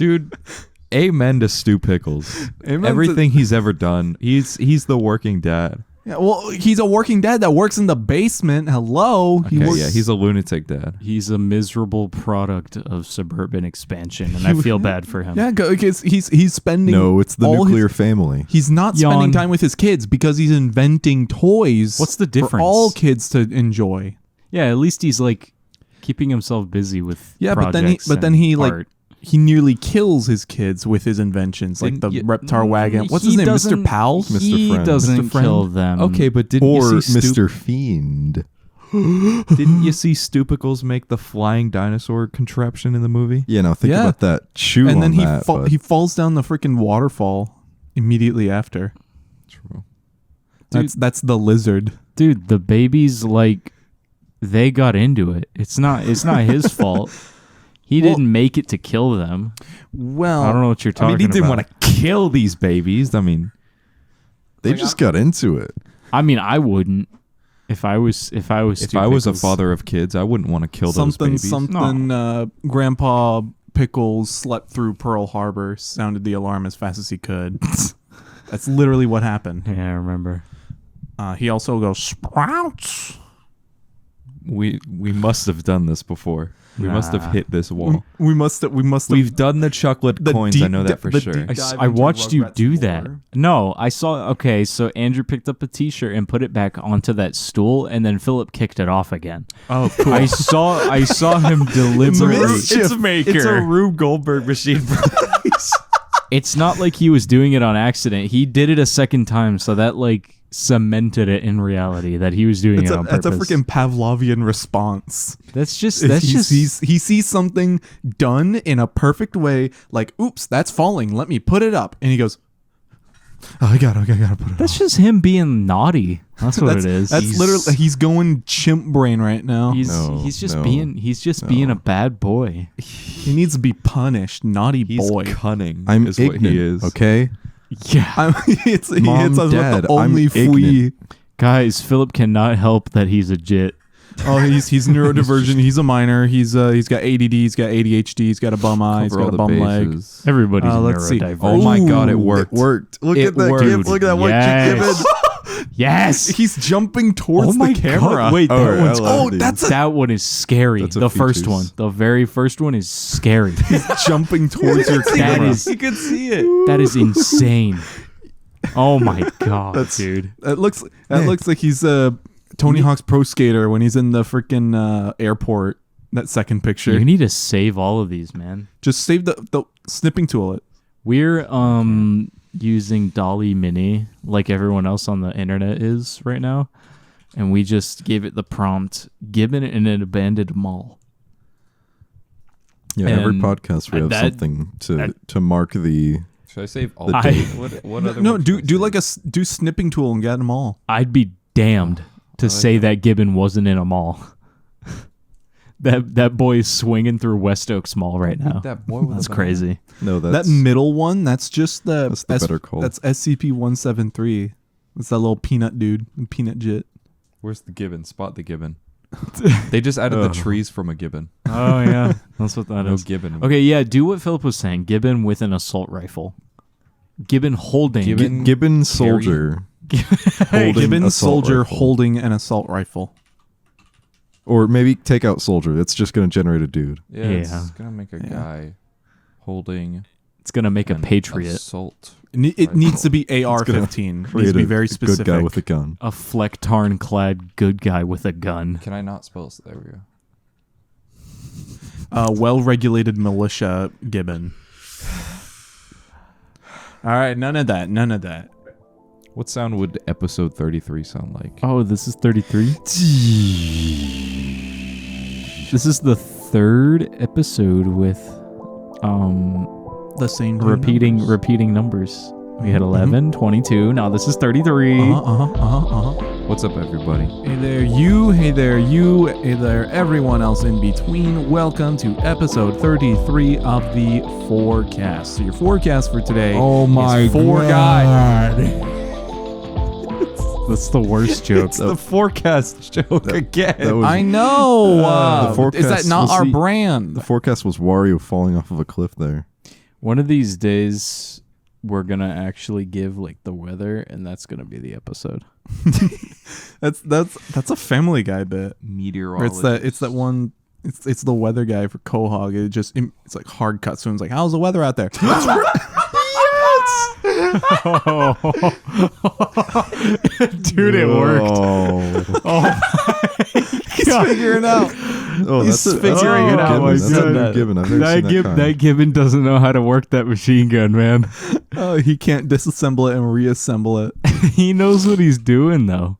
Dude, amen to Stu Pickles. Everything he's ever done. He's the working dad. Yeah, well, he's a working dad that works in the basement. Hello. Okay, he's a lunatic dad. He's a miserable product of suburban expansion, and I feel bad for him. Yeah, because he's spending. No, it's the nuclear family. He's not spending time with his kids because he's inventing toys. What's the difference? For all kids to enjoy. Yeah, at least he's like keeping himself busy with projects but then he art. like he nearly kills his kids with his inventions, like the reptar wagon. What's his name? Mr. Powell? He Friend. doesn't Mr. Friend? kill them. Okay, but didn't Or you see Mr. Fiend. Didn't you see Stu Pickles make the flying dinosaur contraption in the movie? Yeah, now think about that. Chew and on then that. he falls down the freaking waterfall immediately after. True. That's the lizard. Dude, the babies, like, they got into it. It's not his fault. He didn't make it to kill them. Well, I don't know what you're talking about. He didn't want to kill these babies. I mean, they just got into it. I mean, I wouldn't. If I was a father of kids, I wouldn't want to kill those babies. Grandpa Pickles slept through Pearl Harbor, sounded the alarm as fast as he could. That's literally what happened. Yeah, I remember. He also goes, Sprouts. We must have done this before. We must have hit this wall. We must have. We've done the chocolate coins. I know that for sure. I watched you do that. No, I saw. Okay, so Andrew picked up a T-shirt and put it back onto that stool, and then Philip kicked it off again. Oh, cool. I saw him deliberately. It's a Rube Goldberg machine. It's not like he was doing it on accident. He did it a second time, so that like cemented it in reality that he was doing it on purpose. That's a freaking Pavlovian response. He sees something done in a perfect way, like, oops, that's falling. Let me put it up. And he goes, oh, I gotta put it up. That's just him being naughty. That's what it is. That's literally, he's going chimp brain right now. He's just being a bad boy. He needs to be punished. Naughty boy. He's cunning. I'm is ignorant, what he is. okay? Yeah. He hits us with the only flea. Guys, Philip cannot help that he's a jit. Oh, he's neurodivergent. He's a minor. He's got ADD. He's got ADHD. He's got a bum eye. He's got a bum leg. Everybody's let's see. neurodivergent. Oh my God, it worked. It worked. Look at that worked. gibbon. Look at that white gibbon. Yes. He's jumping towards the camera. God. Wait, that one is scary. The first one. The very first one is scary. He's jumping towards your camera. You can see it. That is insane. Oh my God, dude. That looks like he's Tony Hawk's Pro Skater when he's in the freaking airport. That second picture. You need to save all of these, man. Just save the snipping tool. We're using Dolly Mini like everyone else on the internet is right now, and we just gave it the prompt: gibbon in an abandoned mall. Yeah, every podcast we have something to mark the. Should I save all? What other? No, do snipping tool and get them all. I'd be damned to say that gibbon wasn't in a mall. That boy is swinging through West Oaks Mall right now. That's crazy. No, that middle one. That's just that's the better call. That's SCP-173. That's that little peanut dude, peanut jit. Where's the gibbon? Spot the gibbon. They just added the trees from a gibbon. Oh yeah, that's what that is. No gibbon. Okay, yeah. Do what Philip was saying. Gibbon with an assault rifle. Gibbon holding. Gibbon soldier. Gibbon soldier holding an assault rifle. Or maybe take out soldier. It's just going to generate a dude. Yeah, it's going to make a guy holding. It's going to make a patriot. Assault. It needs to be AR-15. It needs to be very specific. Good guy with a gun. A Flecktarn-clad good guy with a gun. Can I not spell? There we go. Well-regulated militia gibbon. All right, none of that. What sound would episode 33 sound like? Oh, this is 33? This is the third episode with the same repeating numbers. We had 11, 22, now this is 33. What's up, everybody? Hey there, you. Hey there, you. Hey there, everyone else in between. Welcome to episode 33 of the forecast. So your forecast for today is four guys. That's the worst joke. It's the forecast joke again. I know. The forecast is that not our brand? The forecast was Wario falling off of a cliff there. One of these days, we're gonna actually give like the weather, and that's gonna be the episode. That's a Family Guy bit. Meteorologist. It's that one. It's the weather guy for Quahog. It's like hard cut. So it's like, how's the weather out there? Dude, it worked. He's figuring out. Oh, He's that's figuring it out. Gibbon. That's a new God. Gibbon. I've never seen that kind. That gibbon doesn't know how to work that machine gun, man. Oh, he can't disassemble it and reassemble it. He knows what he's doing though.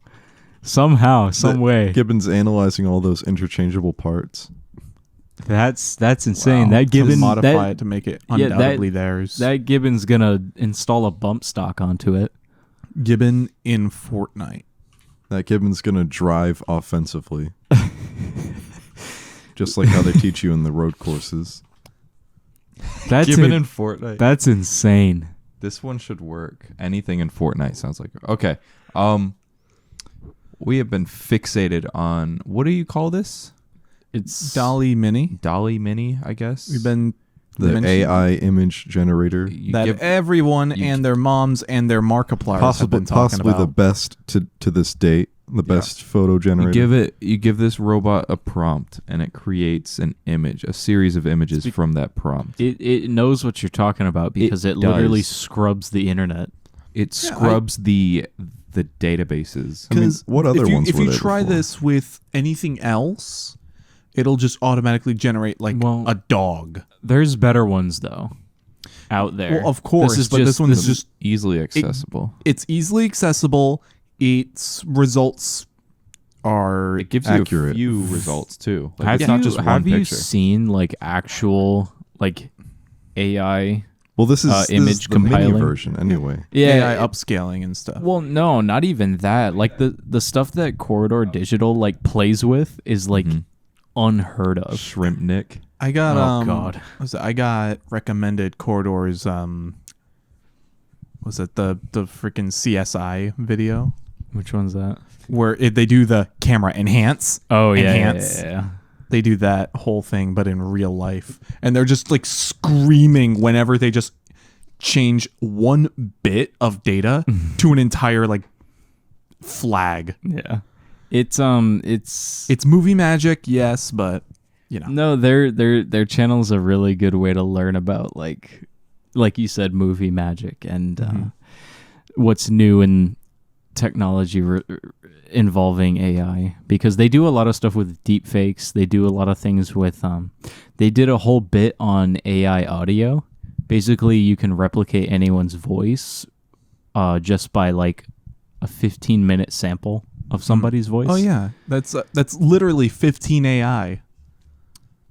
Somehow, some way. Gibbon's analyzing all those interchangeable parts. That's insane. Wow. That gibbon modify it to make it undoubtedly theirs. That gibbon's gonna install a bump stock onto it. Gibbon in Fortnite. That Gibbon's gonna drive offensively, just like how they teach you in the road courses. That's Gibbon in Fortnite. That's insane. This one should work. Anything in Fortnite sounds like okay. We have been fixated on what do you call this? It's Dolly Mini. Dolly Mini, I guess. We've been The mentioning AI image generator, You that give- everyone and their moms and their Markipliers have been talking possibly the about. best to this date, the best photo generator. you give this robot a prompt and it creates an image, a series of images from that prompt. it knows what you're talking about because it literally does. scrubs the internet. It scrubs the databases. I mean, what other ones if were you there try before? this with anything else, it'll just automatically generate like a dog. There's better ones though out there. Well, of course, this one's just easily accessible. it's easily accessible. Its results are It gives you accurate. a few results too. Like, have it's not just have one you picture. seen like actual like AI? Well, this is image the mini compiling? version anyway. AI upscaling and stuff. Well, no, not even that. Like the stuff that Corridor Digital like plays with is like unheard of. Shrimp Nick. I got Oh, God. I got recommended Corridor's was it the freaking CSI video Which one's that? where they do the camera enhance. Oh yeah, Enhance. yeah. They do that whole thing, but in real life, and they're just like screaming whenever they just change one bit of data to an entire like flag. Yeah. It's It's movie magic, yes, but you know. no, their channel's a really good way to learn about like you said, movie magic and what's new in technology involving AI, because they do a lot of stuff with deep fakes. They do a lot of things with they did a whole bit on AI audio. Basically, you can replicate anyone's voice just by like a 15-minute sample of somebody's voice. Oh yeah, that's literally 15 AI.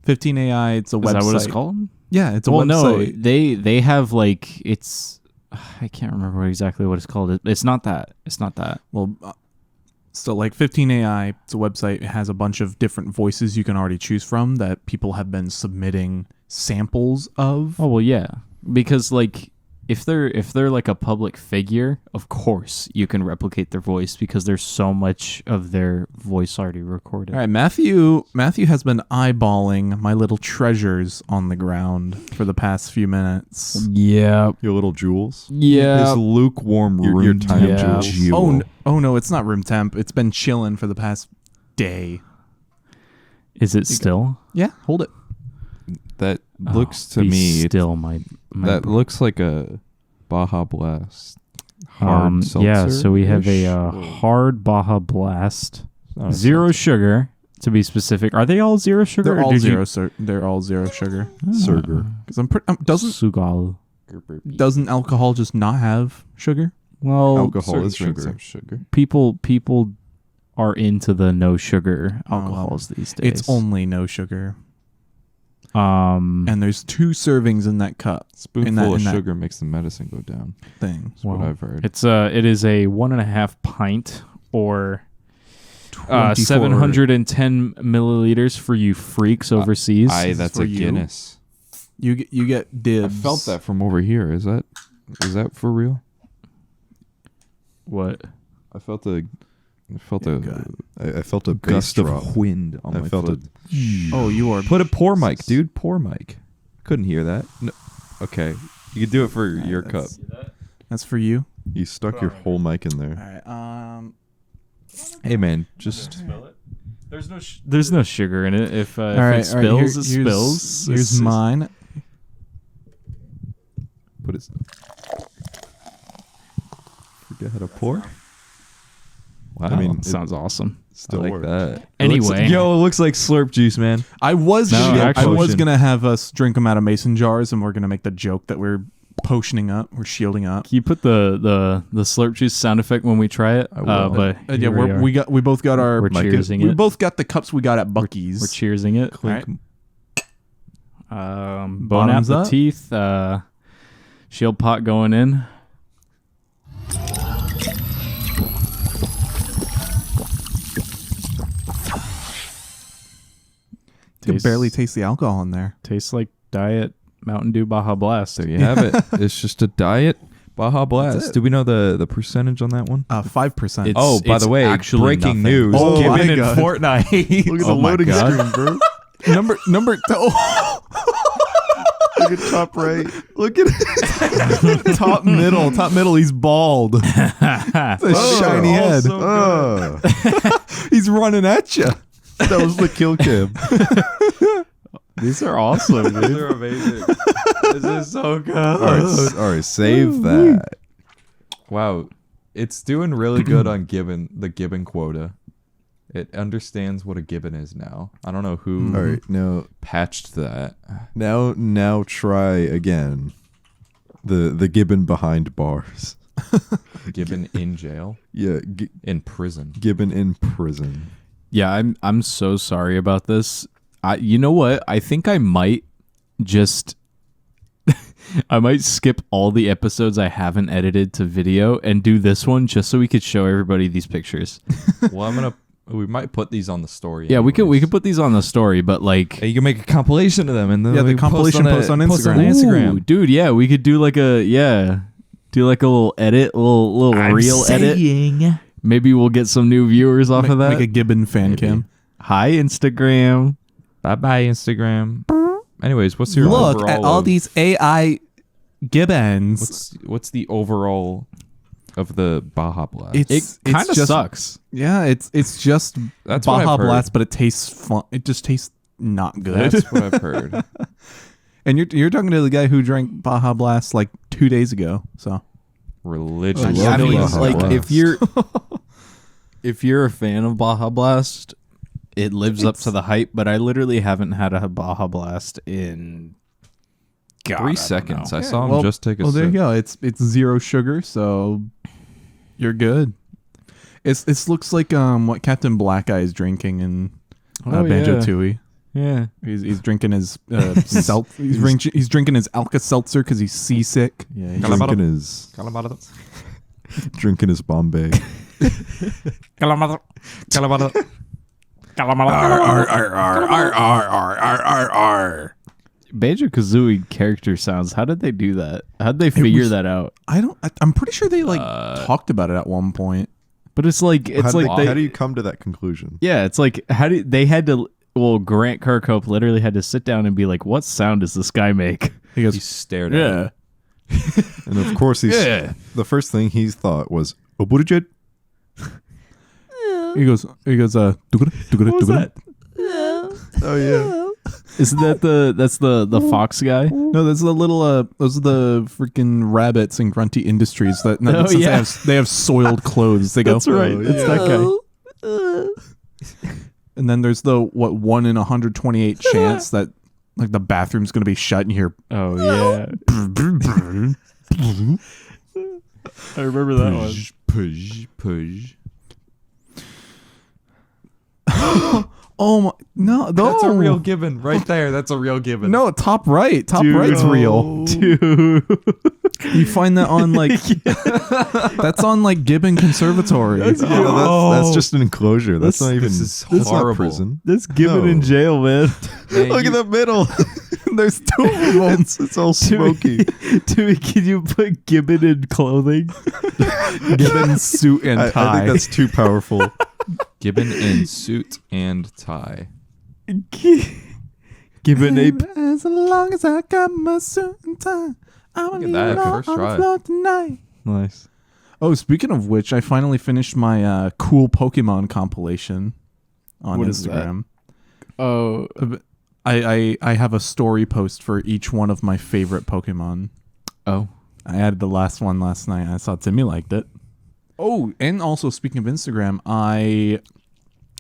15 AI. It's a website. Is that what it's called? Yeah, it's a Well, no, website. they have like it's I can't remember exactly what it's called. It's not that. It's not that. Well, so like 15 AI. It's a website. It has a bunch of different voices you can already choose from that people have been submitting samples of. Oh well, yeah, because like if they're like a public figure, of course you can replicate their voice because there's so much of their voice already recorded. All right, Matthew has been eyeballing my little treasures on the ground for the past few minutes. Yeah, Your little jewels. yeah. His lukewarm Your room temp yeah. jewel. Oh no, it's not room temp. It's been chilling for the past day. Is it still? Yeah, hold it. That looks to Be me still my that looks like a Baja Blast hard seltzer. yeah. So we have a hard Baja Blast, Not a zero sugar to be specific. Are they all zero sugar? They're or all did zero. They're all zero sugar. Surger. Because doesn't Sugal. doesn't alcohol just not have sugar? Well, Alcohol Certain is drinks sugar. have sugar. people are into the no sugar Oh, alcohols these days. It's only no sugar. And And there's 2 servings in that cup Spoonful of in that sugar makes the medicine go down. thing. That's what I've heard. it is a 1.5 pint or 24 710 milliliters for you freaks overseas. That's for a you. Guinness. You get dibs. I felt that from over here. Is that for real? What? I felt a gust bass drop. of wind on I my felt foot. Oh, you are. Put a pour mic, dude. Pour mic. Couldn't hear that. No. Okay, you can do it for your cup. That's for you. You stuck your whole mic in there. All right. Hey man, just Spill it. There's no sugar in it. If All it spills, it here's, spills. Here's mine. put it. Forget how to pour. Wow, I mean, sounds awesome. Still I like works. that. Anyway. it looks like Slurp juice, man. I was actually- gonna have us drink them out of mason jars, and we're gonna make the joke that we're potioning up, we're shielding up. Can you put the slurp juice sound effect when we try it? I will. But Yeah, here we both got our We're cheersing we it. both got the cups we got at Buc-ee's. We're cheersing it. Clink. Bone out Bottoms the up. teeth. Shield pot going in. You can barely taste the alcohol in there. Tastes like Diet Mountain Dew Baja Blast. There you have it. It's just a diet Baja Blast. Do we know the percentage on that one? 5%. It's- Oh, by the way, actually breaking nothing. news. Oh my Gibbon in God. Fortnite. Look at Oh the my loading God. screen, bro. number Look at top right. Look at it. top middle. He's bald. It's a shiny head. He's running at you. That was the kill cam. These are awesome, These dude. are amazing. This is so good. All right, save that. Wow, it's doing really good on the Gibbon quota. It understands what a Gibbon is now. I don't know who All right, patched that. now try again. The gibbon behind bars. Gibbon in jail, Yeah, in prison. gibbon in prison. Yeah, I'm so sorry about this. You know what? I think I might just I might skip all the episodes I haven't edited to video and do this one just so we could show everybody these pictures. Well, we might put these on the story. Yeah, we anyways. could put these on the story, but like Hey, you can make a compilation of them, and then Yeah, the we compilation post on Instagram. Ooh, dude, yeah, we could do like a little edit, little reel edit. Maybe we'll get some new viewers off of that. Make a Gibbon fan cam. Hi Instagram. Bye bye Instagram. Anyways, what's your Look overall at all of- these AI Gibbons. What's the overall of the Baja Blast? It's Kind of just- sucks. Yeah, it's just That's what Baja I've heard. Blast, but it tastes fun. It just tastes not good. That's what I've heard. And you're talking to the guy who drank Baja Blast like 2 days ago. So Religious. I I love mean, Baja like Blast. if you're a fan of Baja Blast, it lives up to the hype. But I literally haven't had a Baja Blast in 3 seconds. I Yeah, saw him well- just take a well, there you sip. go. It's zero sugar, so you're good. It looks like what Captain Black Eye is drinking in Banjo Tooie. Yeah. He's drinking his he's drinking his Alka-Seltzer because he's seasick. Yeah. Drinking his Bombay. Banjo Kazooie character sounds. How did they do that? How did they figure was- that out? I'm pretty sure they talked about it at one point. But it's like How do you come to that conclusion? yeah. It's like they had to. Well, Grant Kirkhope literally had to sit down and be like, "What sound does this guy make?" He goes, He stared at yeah. it. And of course, the first thing he thought was Oburjet. He goes, What was that? Oh yeah. Isn't that that's the fox guy? No, that's the little those are the freaking rabbits in Grunty Industries that Oh, since yeah. they have soiled clothes. They go, That's right. Oh, It's that guy. and then there's the 1 in 128 chance that like the bathroom's gonna be shut and you hear Oh yeah. I remember that one. Push, push. oh my no That's a real Gibbon right there. That's a real Gibbon. no top right's real. Dude. You find that on like that's on like Gibbon Conservatory. That's just an enclosure. That's not even. this is That's not horrible. prison. That's Gibbon in No. jail, man. Man, Look at the middle. There's 2 of them. It's all smoky. Timmy, can you put Gibbon in clothing? Gibbon suit and I tie. think that's too powerful. Gibbon in suit and tie. Gibbon ape. As long as I got my suit and tie, I'm Look gonna at leave it that, all first on the try. floor tonight. Nice. Oh, speaking of which, I finally finished my cool Pokemon compilation on What is that? Instagram. Oh, I have a story post for each one of my favorite Pokemon. oh. I added the last one last night. I saw Timmy liked it. Oh, and also speaking of Instagram, I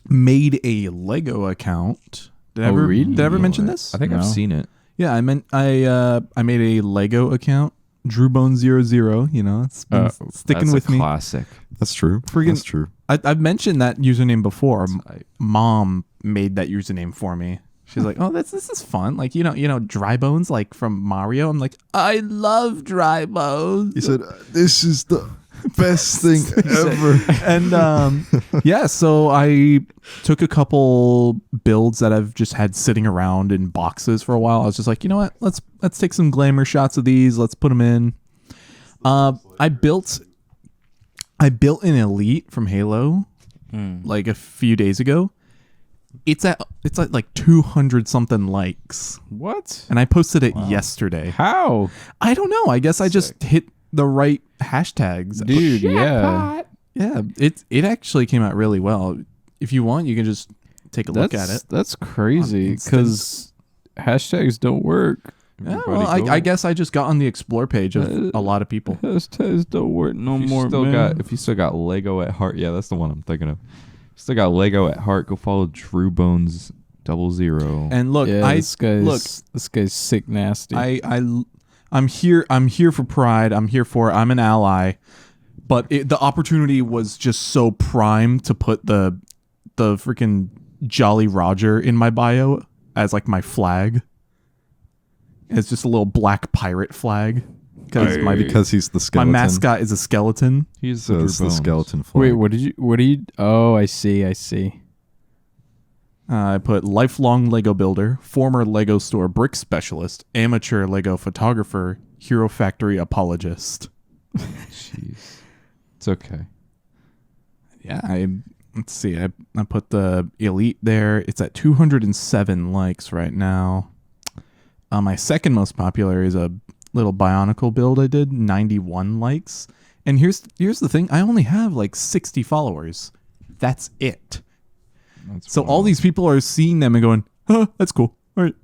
made a Lego account. Did I ever mention this? I think I've No. seen it. Yeah, I made a Lego account. DrewBone00. You know, it's been sticking That's with a me. classic. That's true. Friggin- That's true. I've mentioned that username before. I- Mom made that username for me. She's like, "Oh, this is fun. Like, you know, Dry Bones, like from Mario." I'm like, "I love Dry Bones." He said, "This is the best thing ever." And yeah, so I took a couple builds that I've just had sitting around in boxes for a while. I was just like, you know what? Let's take some glamour shots of these. Let's put them in. I built an Elite from Halo like a few days ago. It's at like 200 something likes, What? and I posted it yesterday. How? I don't know. I guess I just hit the right hashtags. Dude, yeah. Yeah, it actually came out really well. If you want, you can just take a look at it. That's crazy On instant. because hashtags don't work. Yeah, well, I guess I just got on the explore page of a lot of people. Hashtags don't work no If you more, still man. if you still got Lego at heart, yeah, that's the one I'm thinking of. Still got Lego at heart. Go follow Drew Bones 00. And look, yeah, this guy's sick nasty. I'm here for pride. I'm an ally. But the opportunity was just so prime to put the freaking Jolly Roger in my bio as like my flag. It's just a little black pirate flag Because he's the my skeleton. mascot is a skeleton. He's So Drew it's the Bones. skeleton flag. Wait, what did you? Oh, I see. I put lifelong Lego builder, former Lego store brick specialist, amateur Lego photographer, Hero Factory apologist. Jeez. It's okay. Yeah, let's see. I put the Elite there. It's at 207 likes right now. My second most popular is a little Bionicle build I did, 91 likes. And here's the thing. I only have like 60 followers. That's it. So all these people are seeing them and going, "Huh, that's cool. All right."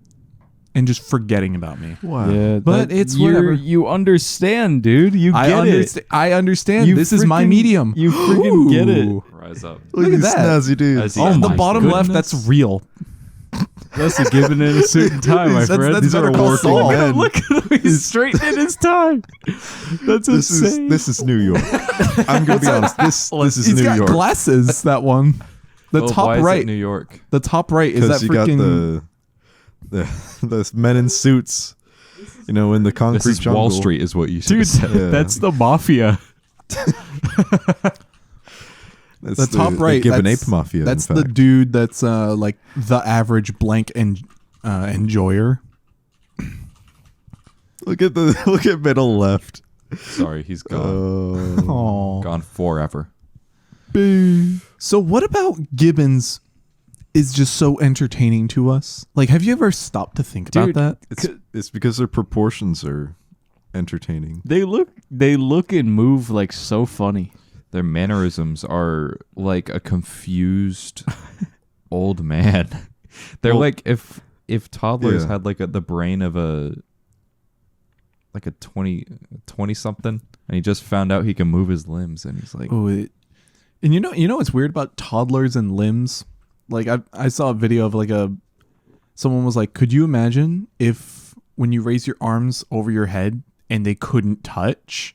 And just forgetting about me. Wow. Yeah, But it's whatever. You understand, dude. You get it. I understand. You This is my freaking- medium. you freaking get it. Ooh. Rise up. Look at this that. snazzy dude. As he- Oh, the my bottom left, goodness. that's real. That's a given in a certain time, my That's- friend. that's better call working Saul. men. Look at him. He's straight in his time. That's This insane. is New York. I'm gonna be honest. This is He's New got York. glasses, that one. The Oh, top why is it right. New York. The top right is that Because you got freaking... the men in suits, you know, in the concrete This is jungle. Wall Street, is what you should Dude, have said. Yeah. that's the mafia. That's The top right, Gibbon that's- Ape Mafia. That's in the fact. dude that's like the average blank enjoyer. Look at middle left. Sorry, he's gone. Oh. Gone forever. So what about Gibbons is just so entertaining to us? Like, have you ever stopped to think about Dude, that? It's because their proportions are entertaining. They look and move like so funny. Their mannerisms are like a confused old man. They're Well, like if toddlers Yeah. had like the brain of a 20 something, and he just found out he can move his limbs, and he's like, Oh, and you know what's weird about toddlers and limbs? Like I saw a video of like someone was like, could you imagine if when you raise your arms over your head and they couldn't touch?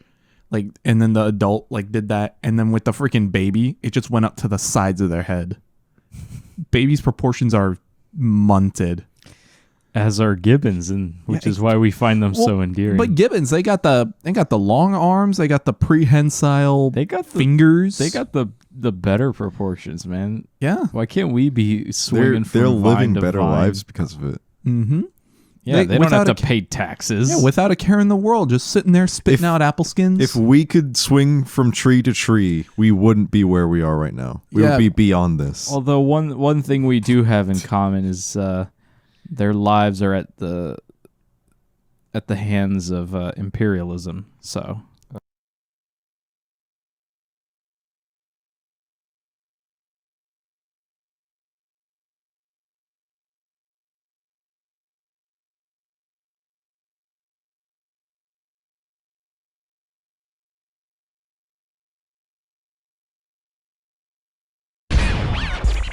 Like, and then the adult like did that, and then with the freaking baby, it just went up to the sides of their head. Babies' proportions are munted. As are gibbons, and which is why we find them so endearing. But gibbons, they got the long arms, they got the prehensile they got the fingers. They got the better proportions, man. yeah. Why can't we be swinging They're from living vine to better vine? lives because of it. Mm-hmm. Yeah, They- they don't have without to a pay taxes. Yeah, without a care in the world, just sitting there spitting out apple skins. If we could swing from tree to tree, we wouldn't be where we are right now. We Yeah. would be beyond this. Although one thing we do have in common is their lives are at the hands of imperialism. So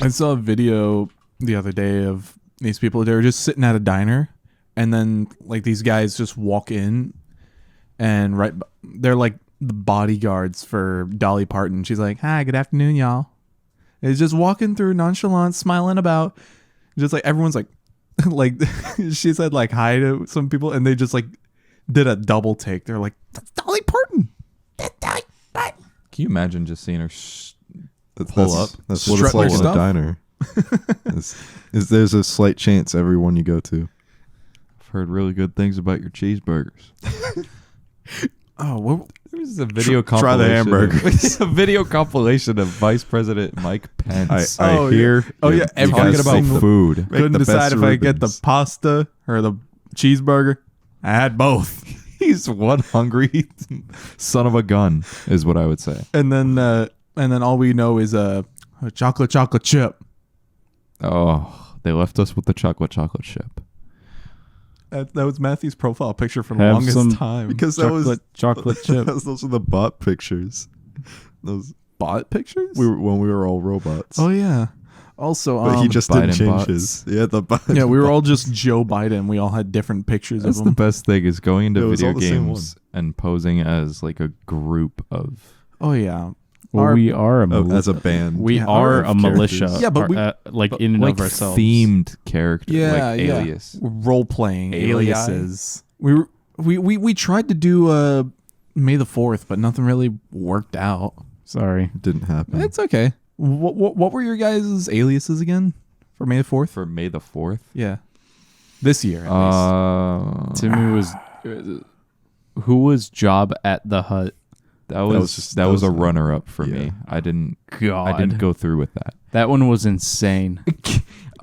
I saw a video the other day of these people. They were just sitting at a diner, and then like these guys just walk in, and they're like the bodyguards for Dolly Parton. She's like, "Hi, good afternoon, y'all." It's just walking through nonchalant, smiling about. Just like everyone's like, like she said like hi to some people, and they just like did a double take. They're like, "That's Dolly Parton." That's Dolly Parton. Can you imagine just seeing her That's pull up? That's what it's Strut like their in a stuff? diner. There's a slight chance everyone you go to. I've heard really good things about your cheeseburgers. Oh, what? There's a video Try the compilation. hamburgers. A video compilation of Vice President Mike Pence. I Oh, hear. Oh, you yeah, guys talking about single- food. make Couldn't the decide best if I get the Rubens. pasta or the cheeseburger. I had both. He's one hungry son of a gun, is what I would say. And then all we know is a chocolate chip. Oh, they left us with the chocolate chip. That was Matthew's profile picture for the Have longest some time. Because that was chocolate chip. those are the bot pictures. Those Bot pictures? when we were all robots. Oh yeah. Also, But he just didn't Biden change bots. his. Yeah, the Biden. yeah, we were all just Joe Biden. We all had different pictures That's of the him. best thing is going into It was video all the same games and posing as like a group of. Oh yeah. Well, Our- we are as a band. we Yeah, are our a militia. characters. Yeah, but we- like in and like of ourselves. themed character, Yeah, like yeah. alias. Role playing Alii? aliases. We tried to do May the 4th, but nothing really worked out. Sorry. Didn't happen. It's okay. What were your guys' aliases again for May the 4th? For May the 4th. Yeah. This year at least. Timmy was who was Job at the Hut? That was a runner up for yeah. me. I didn't God, go through with that. that one was insane.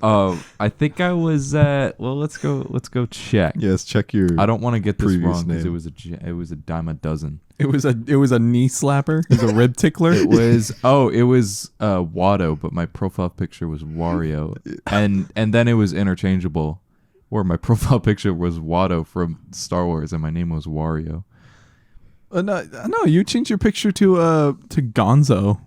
I think I was at. Well, let's go check. Yes, check your. I don't want to get this Previous wrong because name. it was a dime a dozen. It was a knee slapper. It was a rib tickler. It was Watto, but my profile picture was Wario, and then it was interchangeable, where my profile picture was Watto from Star Wars and my name was Wario. No, you changed your picture to Gonzo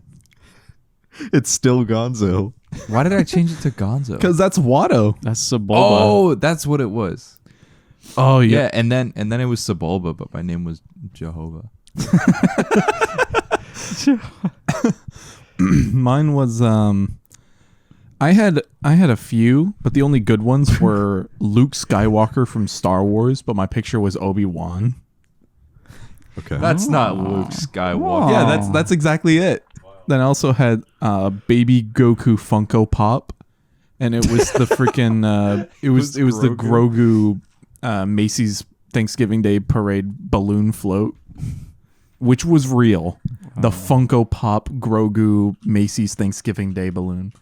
It's still Gonzo. Why did I change it to Gonzo? because that's Watto. That's Sebulba. Oh, that's what it was. Oh Yeah, and then it was Sebulba, but my name was Jehovah. Mine was I had a few, but the only good ones were Luke Skywalker from Star Wars, but my picture was Obi-Wan. Okay. That's not Luke Skywalker. Yeah, that's exactly it. Then I also had Baby Goku Funko Pop, and it was the freaking it was the Grogu Macy's Thanksgiving Day Parade balloon float, which was real. The Funko Pop Grogu Macy's Thanksgiving Day balloon.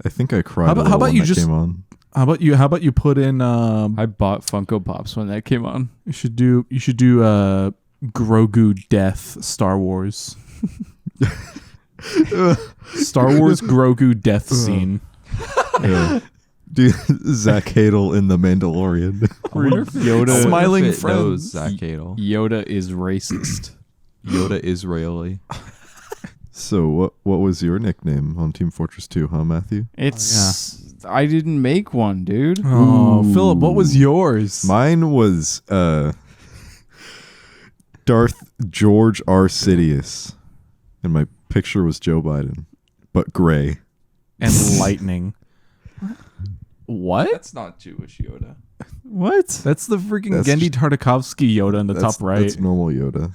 I think I cried. How about- a how little about when you that just- came on. How about you put in I bought Funko Pops when that came on. you should do Grogu Death Star Wars. Star Wars Grogu death scene. Yeah. Dude, Zach Hadel in The Mandalorian. I wonder if Yoda- Smiling if it knows friends. Zach Hadel. Yoda is racist. Yoda Israeli. So what was your nickname on Team Fortress 2, huh, Matthew? It's I didn't make one, dude. Oh, Philip, what was yours? Mine was Darth George R. Sidious. And my picture was Joe Biden, but gray. And lightning. What? That's not Jewish Yoda. What? That's the freaking That's Gendy just- Tartakovsky Yoda in the top right. That's normal Yoda.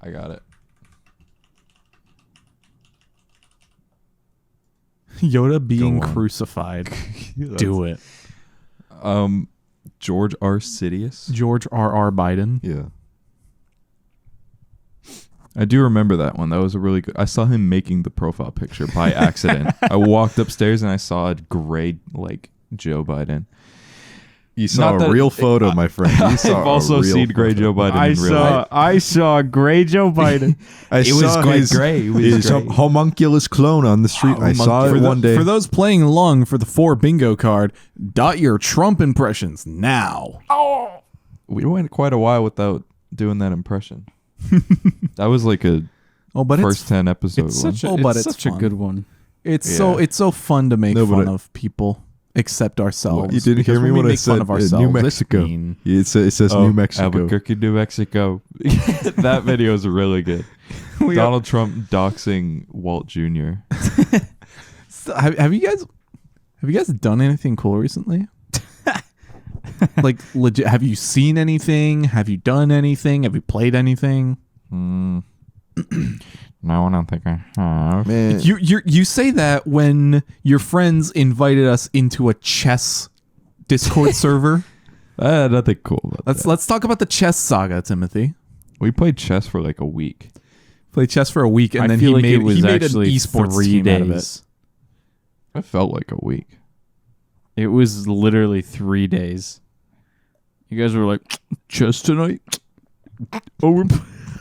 I got it. Yoda being Go on. crucified. Do it. George R. Sidious. George R.R. Biden. Yeah. I do remember that one. That was a really good. I saw him making the profile picture by accident. I walked upstairs and I saw a gray like Joe Biden. You saw Not a that- real photo, my friend. You I've saw a also real seen gray photo. Joe Biden. I in real life. saw gray Joe Biden. I It was saw quite his, gray. It was his great. homunculus clone on the street. I saw it one day. For those playing along for the 4 bingo card, dot your Trump impressions now. We went quite a while without doing that impression. That was like a Oh, but first 10 episode It's one. such a, Oh, but it's it's such a fun. good one. it's Yeah. so fun to make No, but fun it- of people except ourselves. You didn't because hear me when when we I make fun said of ourselves, New it's Mexico. mean. It says New Mexico. Albuquerque, New Mexico. That video is really good. Donald Trump doxing Walt Jr. So, have you guys done anything cool recently? Like legit, have you seen anything? Have you done anything? Have you played anything? No, I don't think I have. Man, You say that when your friends invited us into a chess Discord server. Nothing cool about that. Let's talk about the chess saga, Timothy. We played chess for like a week. Played chess for a week, and I then feel he like made it was he made an actually esports 3 team days. out of it. It felt like a week. It was literally 3 days. You guys were like, chess tonight? Oh, we're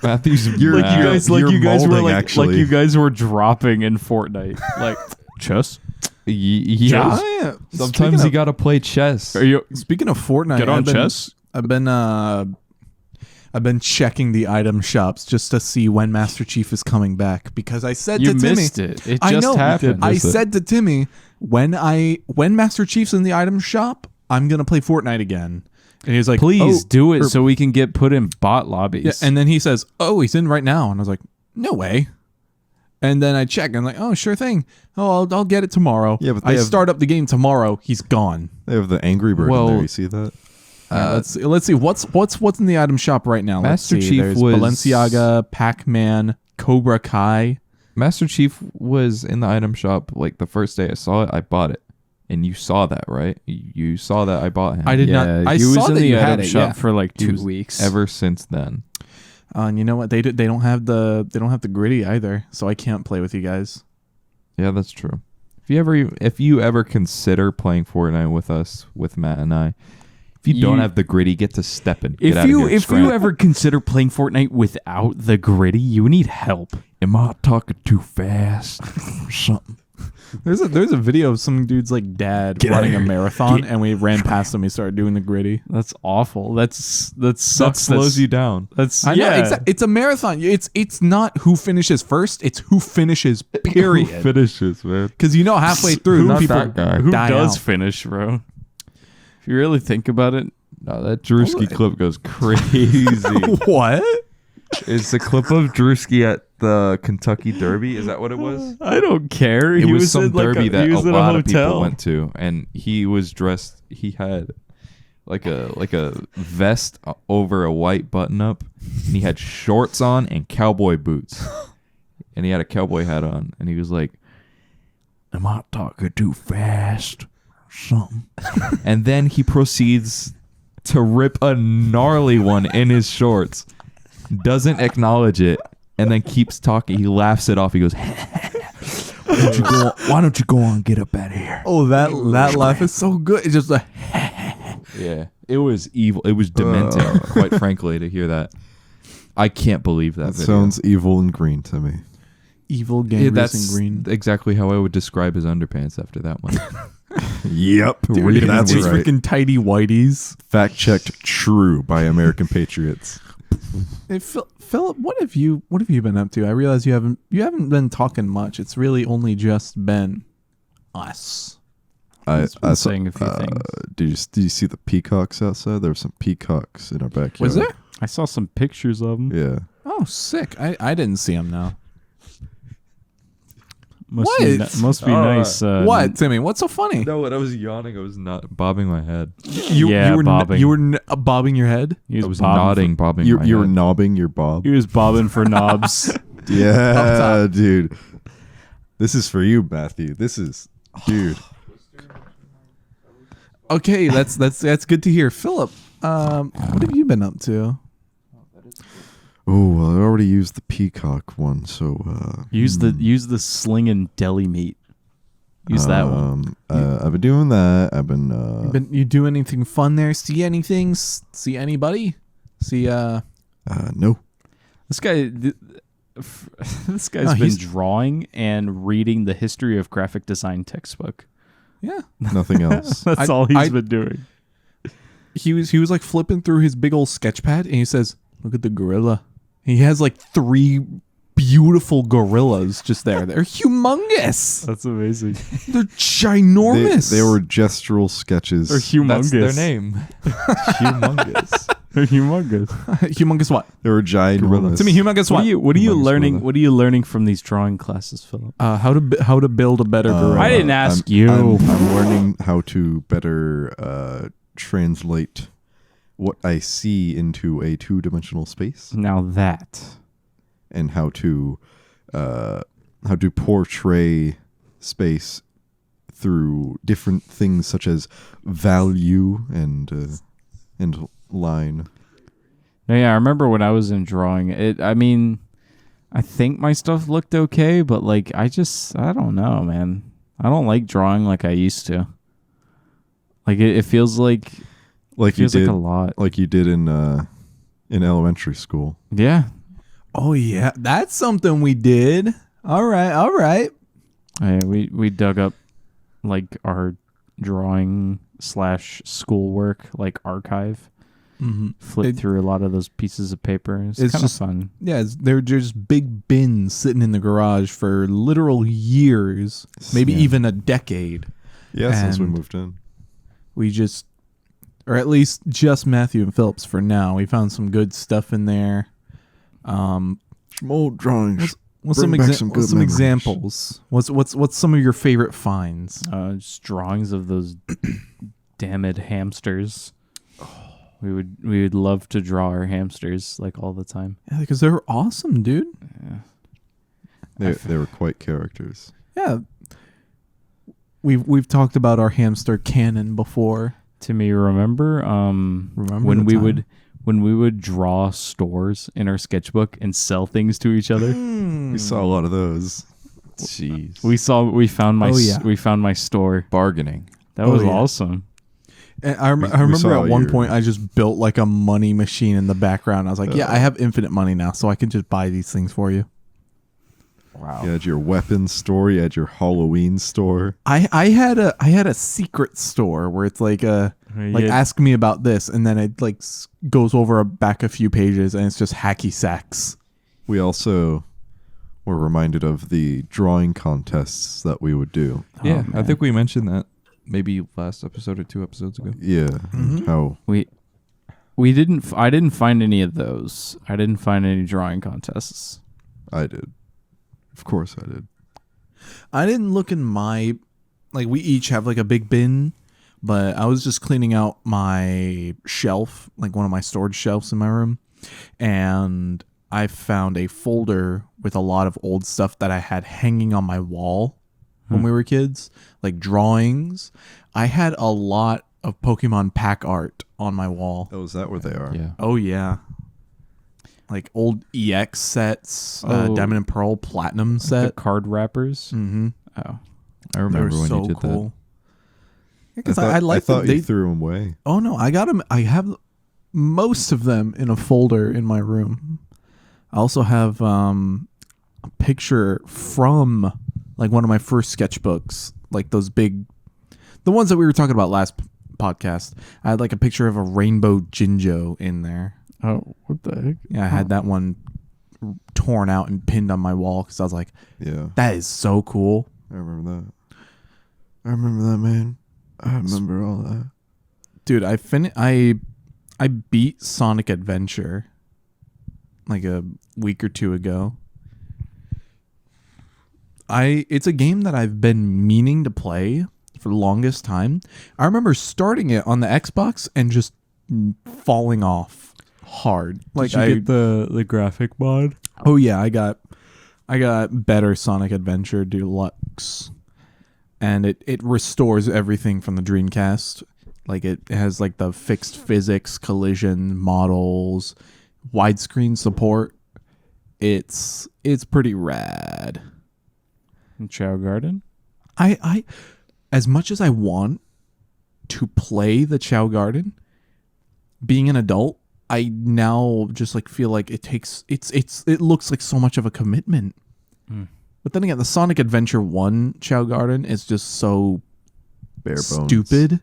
Matthew's You're- mad. you're molding, actually. you guys were dropping in Fortnite. Like, chess? Yeah. Oh, yeah. Sometimes you gotta play chess. Are you Speaking of Fortnite, get on chess? I've been checking the item shops just to see when Master Chief is coming back because I said You to Timmy, missed it. It I just know. happened. I miss it. said to Timmy when Master Chief's in the item shop, I'm gonna play Fortnite again. And he was like, Please "Oh," do it or- so we can get put in bot lobbies. Yeah, and then he says, "Oh, he's in right now," and I was like, "No way." And then I check, and I'm like, "Oh, sure thing. Oh, I'll get it tomorrow." Yeah, but I they have- start up the game tomorrow. He's gone. they have the Angry Bird in Well, there. You see that? Let's see what's in the item shop right now. Master Let's see. Chief There's was- Balenciaga, Pac-Man, Cobra Kai. Master Chief was in the item shop like the first day I saw it. I bought it, and you saw that, right? You saw that I bought him. I did not. I saw that you had it. shop Yeah. for like He 2 was weeks. Ever since then, And you know what? They don't have the gritty either, so I can't play with you guys. yeah, that's true. If you ever consider playing Fortnite with us, with Matt and I, if you don't You- have the gritty, get to stepping. Get out If of you here, if scram. you ever consider playing Fortnite without the gritty, you need help. am I talking too fast or something? There's a video of some dude's like dad running a marathon, and we ran past him. We started doing the gritty. That's awful. That sucks. That slows you down. That's I know it's a marathon. It's not who finishes first. It's who finishes. Period. Finishes, man. Because you know halfway through, Not people that guy. Who die does out. finish, bro? If you really think about it, No, that Drewski clip goes crazy. What? It's a clip of Drewski at the Kentucky Derby. Is that what it was? I don't care. It He was some in, like, derby that he a was in lot of hotel. people went to, and he was dressed. He had like a vest over a white button up, and he had shorts on and cowboy boots, and he had a cowboy hat on, and he was like, "Am I talking too fast or something?" And then he proceeds to rip a gnarly one in his shorts, doesn't acknowledge it, and then keeps talking. He laughs it off. He goes, why don't you go on and get up out of here? Oh, that laugh is so good. It's just like Yeah, it was evil. It was dementing, quite frankly, to hear that. I can't believe that. That video. sounds evil and green to me. evil Yeah, game that's racing green. exactly how I would describe his underpants after that one. Yep, Dude, that's these right. freaking tidy whiteys. Fact checked, true by American Patriots. Hey, Philip, what have you been up to? I realize you haven't been talking much. It's really only just been us. He's been I saying a few things. Did you see the peacocks outside? There were some peacocks in our backyard. Was there? I saw some pictures of him. Yeah. Oh, sick! I didn't see him now. Must be, What? must be Oh, nice. What, Timmy? What's so funny? No, when I was yawning, I was not bobbing my head. You Yeah, were bobbing. you were bobbing your head. He I was bobbing nodding, bobbing You my were head. knobbing your bob. He was bobbing for knobs. Yeah, dude. This is for you, Matthew. This is, dude. Okay, that's good to hear. Philip, what have you been up to? Oh, well, I already used the peacock one, so Use the slinging deli meat. Use that one. I've been doing that. I've been You do anything fun there? See anything? See anybody? See no. This guy, this guy's been he's- drawing and reading the history of graphic design textbook. Yeah. Nothing else. That's all he's been doing. He was like flipping through his big old sketch pad and he says, "Look at the gorilla." He has like 3 beautiful gorillas just there. They're humongous. That's amazing. They're ginormous. They were gestural sketches. They're humongous. That's their name. Humongous. They're humongous. humongous what? They were ginormous. To me, humongous what? What are you Humongous learning? gorilla. What are you learning from these drawing classes, Philip? How to build a better gorilla. I didn't ask I'm- you. I'm learning how to better translate what I see into a 2-dimensional space, Now that. and how to portray space through different things such as value and line. No, yeah, I remember when I was in drawing it. I mean, I think my stuff looked okay, but like, I don't know, man. I don't like drawing like I used to. Like it feels like Like you feels did, like a lot. like you did in elementary school. Yeah. Oh yeah, that's something we did. All right. Yeah, we dug up like our drawing / schoolwork like archive. Mm-hmm. Flipped through a lot of those pieces of paper. It's it's kind of just- fun. Yeah, they're just big bins sitting in the garage for literal years, maybe Yeah. even a decade. Yeah, since we And- moved in. We just, or at least just Matthew and Phillips for now. We found some good stuff in there. Some old drawings. What's Bring back some good what's some memories. examples? What's some of your favorite finds? Just drawings of those damned hamsters. We would love to draw our hamsters like all the time. Yeah, because they're awesome, dude. Yeah. They were quite characters. Yeah, we've talked about our hamster cannon before. Timmy, remember when the we would draw stores in our sketchbook and sell things to each other? We saw a lot of those. Jeez. We found my Oh, yeah. we found my store. Bargaining. That Oh, was yeah. awesome. And I We remember saw at one your- point I just built like a money machine in the background. I was like, yeah, Oh. I have infinite money now, so I can just buy these things for you. Wow. You had your weapons store. You had your Halloween store. I had a secret store where it's like ask me about this, and then it like goes over back a few pages, and it's just hacky sacks. We also were reminded of the drawing contests that we would do. Yeah, I man. think we mentioned that maybe last episode or 2 episodes ago. Yeah. How We didn't. I didn't find any of those. I didn't find any drawing contests. I did. Of course I did. I didn't look in my like we each have like a big bin, but I was just cleaning out my shelf, like one of my storage shelves in my room, and I found a folder with a lot of old stuff that I had hanging on my wall when we were kids, like drawings. I had a lot of Pokemon pack art on my wall. Oh, is that where they are? Yeah. Oh yeah. Like old EX sets, Oh. Diamond and Pearl Platinum The set. card wrappers. Mm-hmm. Oh, I They were remember when so you did cool. I Because thought, I like thought them. you threw them away. Oh no, I got them. I have most of them in a folder in my room. I also have a picture from like one of my first sketchbooks, like those big, the ones that we were talking about last podcast. I had like a picture of a rainbow Jinjo in there. oh, what the heck? Yeah, I had that one torn out and pinned on my wall because I was like, Yeah. that is so cool. I remember that. I remember that, man. I remember all that. Dude, I beat Sonic Adventure like a week or two ago. It's a game that I've been meaning to play for the longest time. I remember starting it on the Xbox and just falling off hard. Like Did you get the graphic mod? oh yeah, I got better Sonic Adventure Deluxe. And it restores everything from the Dreamcast. Like it has like the fixed physics, collision models, widescreen support. it's pretty rad. Chow Garden? I as much as I want to play the Chow Garden, being an adult, I now just like feel like it looks like so much of a commitment. But then again, the Sonic Adventure 1 Chow Garden is just so Bare bones. stupid.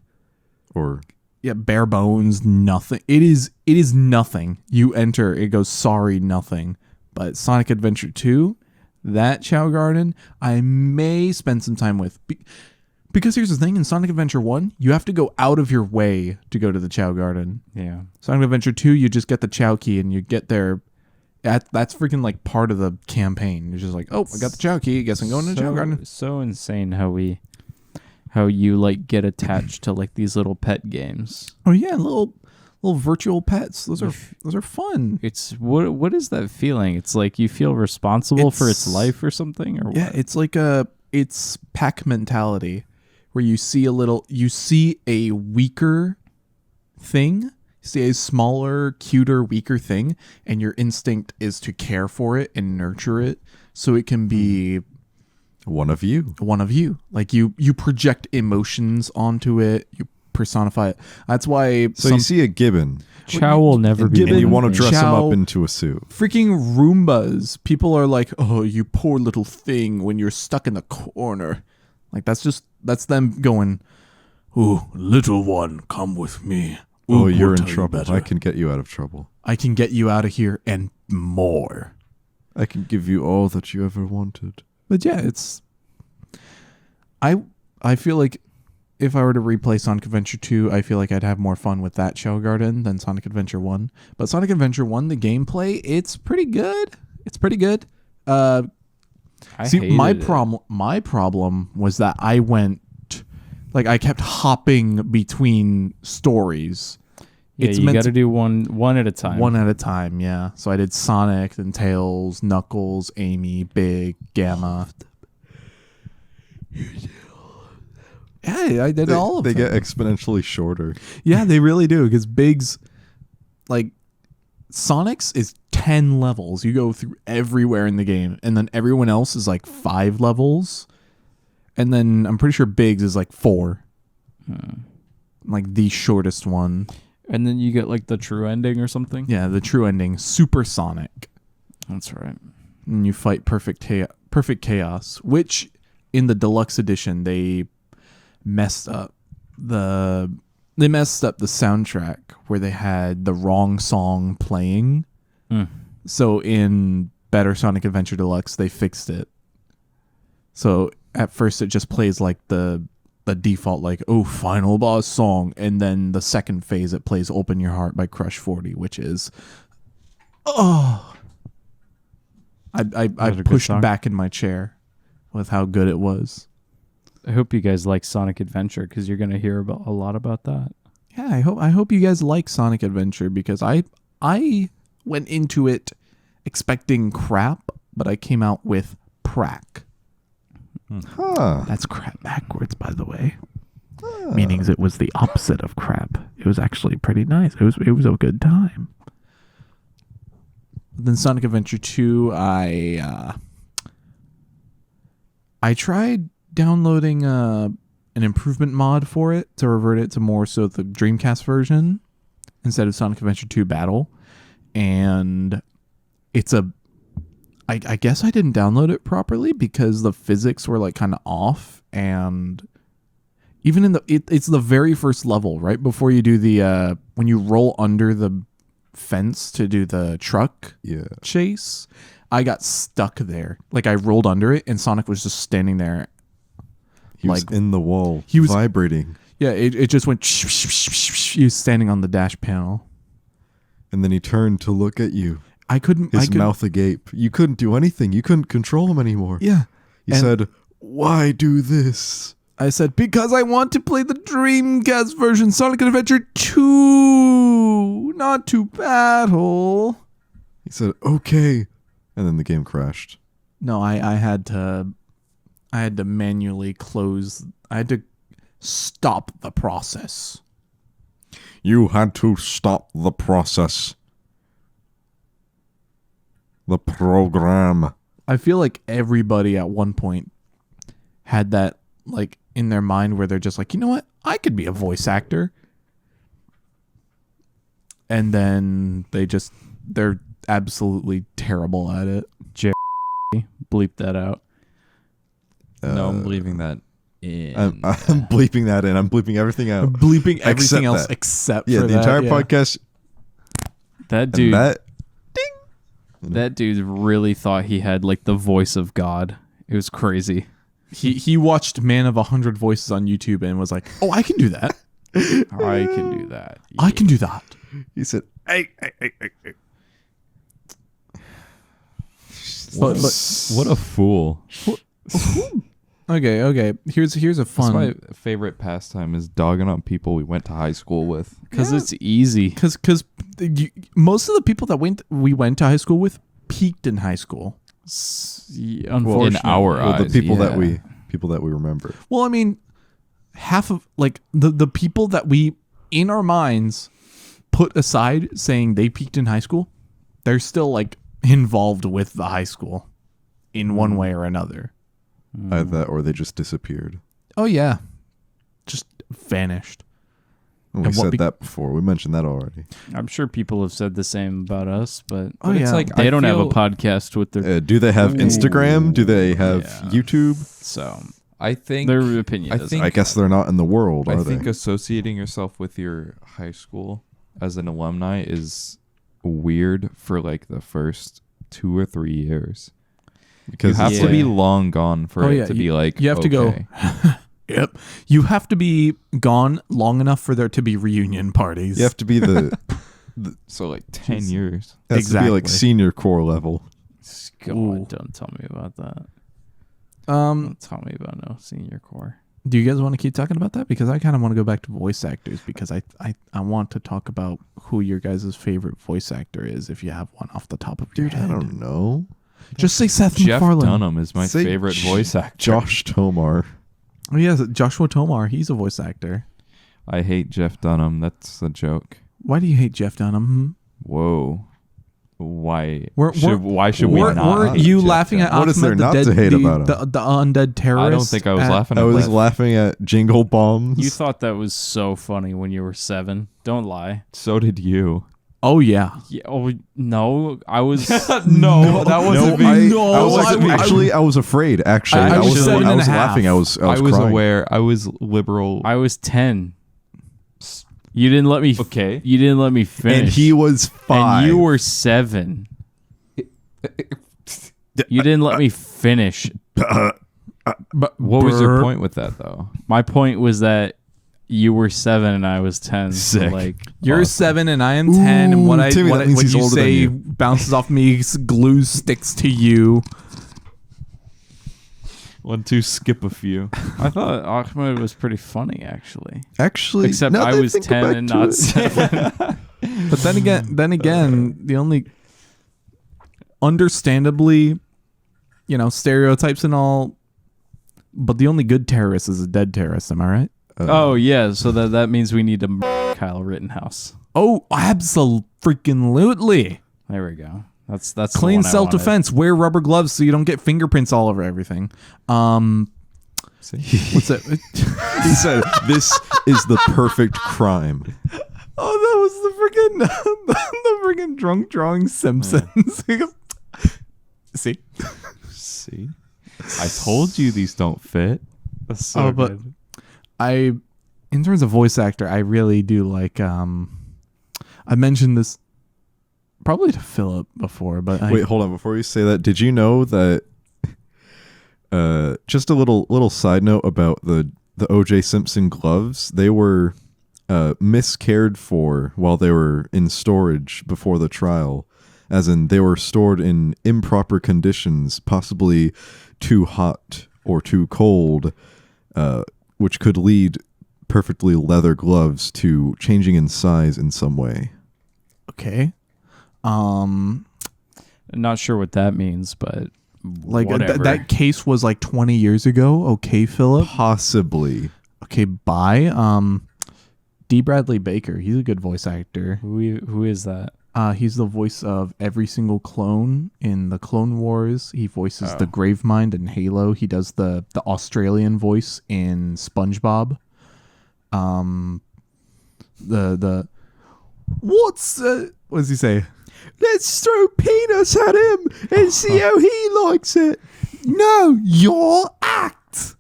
Or Yeah, bare bones, nothing. It is nothing. You enter, it goes sorry, nothing. But Sonic Adventure 2, that Chow Garden, I may spend some time with. Because here's the thing, in Sonic Adventure 1, you have to go out of your way to go to the Chow Garden. Yeah. Sonic Adventure 2, you just get the Chow Key and you get there. That's freaking like part of the campaign. You're just like, oh, I got the Chow Key. I guess I'm going to the Chow Garden. So insane how you like get attached to like these little pet games. Oh yeah, little virtual pets. Those are fun. It's what is that feeling? It's like you feel responsible for its life or something, or Yeah, what? it's like it's pack mentality, where you see a weaker thing, see a smaller, cuter, weaker thing, and your instinct is to care for it and nurture it so it can be one of you. Like you project emotions onto it, you personify it. That's why So you see a gibbon, Chow will never be. and you want to dress him Chow- up into a suit. freaking Roombas. People are like, oh, you poor little thing when you're stuck in the corner. Like that's them going, oh, little one, come with me. Oh, We'll you're in tell you trouble. better. I can get you out of trouble. I can get you out of here and more. I can give you all that you ever wanted. But yeah, I feel like if I were to replay Sonic Adventure 2, I feel like I'd have more fun with that Chow Garden than Sonic Adventure 1. But Sonic Adventure 1, the gameplay, it's pretty good. It's pretty good. I See, hated my it. problem was that I kept hopping between stories. Yeah, It's you meant got to to do one at a time. one at a time, yeah. So I did Sonic, then Tails, Knuckles, Amy, Big, Gamma. Yeah, I did all of They them. get exponentially shorter. Yeah, they really do, because Big's like Sonic's is 10 levels. You go through everywhere in the game, and then everyone else is like 5 levels. And then I'm pretty sure Big's is like 4. Like the shortest one. And then you get like the true ending or something. Yeah, the true ending, Super Sonic. That's right. And you fight Perfect Chaos, which in the deluxe edition they messed up the soundtrack where they had the wrong song playing. So in Better Sonic Adventure Deluxe they fixed it. So at first it just plays like the default like, oh, final boss song, and then the second phase it plays Open Your Heart by Crush 40, which is I a good pushed song? back in my chair with how good it was. I hope you guys like Sonic Adventure because you're gonna hear a lot about that. Yeah, I hope you guys like Sonic Adventure, because I went into it expecting crap, but I came out with prack. Huh. That's crap backwards, by the way. Meaning it was the opposite of crap. It was actually pretty nice. It was a good time. Then Sonic Adventure 2, I tried downloading an improvement mod for it to revert it to more so the Dreamcast version instead of Sonic Adventure 2 Battle. And it's I guess I didn't download it properly because the physics were like kind of off, and even in it's the very first level right before you do the when you roll under the fence to do the truck chase, I got stuck there. Like I rolled under it and Sonic was just standing there. He was in the wall. He was vibrating. Yeah, it just went. He was standing on the dash panel, and then he turned to look at you. His mouth agape. You couldn't do anything. You couldn't control him anymore. Yeah. He said, "Why do this?" I said, because I want to play the Dreamcast version, Sonic Adventure 2, not to battle. He said, "Okay," and then the game crashed. No, I had to manually close. I had to stop the process. You had to stop the process. The program. I feel like everybody at one point had that like in their mind where they're just like, you know what? I could be a voice actor. And then they're absolutely terrible at it. Bleep that out. No, I'm leaving that in. I'm bleeping that in. I'm bleeping everything out. Bleeping everything Except else that. except Yeah, for the that, entire yeah. podcast. That dude. And That dude really thought he had like the voice of God. It was crazy. He watched Man of 100 Voices on YouTube and was like, "Oh, I can do that. I can do that. I can do that." he said, "Hey." But What a fool. okay. Here's a That's fun my favorite pastime is dogging on people we went to high school with. Because it's easy. because most of the people that we went to high school with peaked in high school. Unfortunately. in our Well, the eyes, people yeah. that we remember. Well, I mean, half of like the people that we in our minds put aside saying they peaked in high school, they're still like involved with the high school in one way or another. Either that or they just disappeared. Oh yeah, just vanished. And we And what said that before. We mentioned that already. I'm sure people have said the same about us, but Oh, But yeah. it's like they I don't have a feel- podcast with their Do they have Ooh. Instagram? Do they have Yeah. YouTube? so I think their opinion. I doesn't think- I guess they're not in the world, I are think they? associating yourself with your high school as an alumni is weird for like the first 2 or 3 years. Because You have it's to like- be long gone for Oh, it yeah, to be like you have to go- okay. Yep, you have to be gone long enough for there to be reunion parties. you have to be the So like 10 years. has to be like Exactly. senior core level. God, Ooh. don't tell me about that. Don't tell me about no senior core. Do you guys want to keep talking about that? Because I kind of want to go back to voice actors because I want to talk about who your guys' favorite voice actor is if you have one off the top of your Dude, head. I don't know. Just say Seth Jeff MacFarlane. Dunham is my Say favorite voice actor. Josh Tomar. Oh yes, Joshua Tomar. He's a voice actor. I hate Jeff Dunham. That's a joke. Why do you hate Jeff Dunham? Whoa. Why We're- why should we Weren't not hate you Jeff laughing at Dunham? What is there Ahmed, the not dead, to hate the, about the, the undead terrorist? I don't think I was at- laughing I at was that. laughing at Jingle Bombs. You thought that was so funny when you were 7. Don't lie. So did you. Oh yeah. Yeah, oh no, I was. No, that wasn't me. I wasn't I was afraid. Actually, I I was was 7 and I was a half. laughing. I was I was crying. aware. I was liberal. I was 10. You didn't let me. Okay. You didn't let me finish. And he was 5. And you were 7. You didn't let me finish. But What was your Brr. point with that though? My point was that you were 7 and I was 10. So Sick. like, You're 7 and I am 10, and what Timmy, what, that means what he's you older than say you. bounces off me, glue sticks to you. 1, 2, skip a few. I thought Ahmed was pretty funny actually. Actually, Except now I that was think 10 back and to not it- 7. But then again, the only understandably, stereotypes and all, but the only good terrorist is a dead terrorist. Am I right? Oh yeah, so that means we need to murder Kyle Rittenhouse. Oh, absolutely. There we go. That's the Clean one I wanted. self-defense. Wear rubber gloves so you don't get fingerprints all over everything. What's that? He said, "This is the perfect crime." Oh, that was the freaking drunk drawing Simpsons. See? See? I told you these don't fit. That's so But good. in terms of voice actor, I really do like. I mentioned this probably to Philip before, but Wait, hold on. Before you say that, did you know that? Just a little side note about the O.J. Simpson gloves. They were miscared for while they were in storage before the trial, as in they were stored in improper conditions, possibly too hot or too cold, which could lead perfectly leather gloves to changing in size in some way. okay. Not sure what that means, but Like whatever. that case was like 20 years ago. Okay, Philip. Possibly. Okay, bye. D. Bradley Baker. He's a good voice actor. Who is that? He's the voice of every single clone in the Clone Wars. He voices the Gravemind in Halo. He does the Australian voice in SpongeBob. What does he say? Let's throw peanuts at him and see how he likes it. No, your act.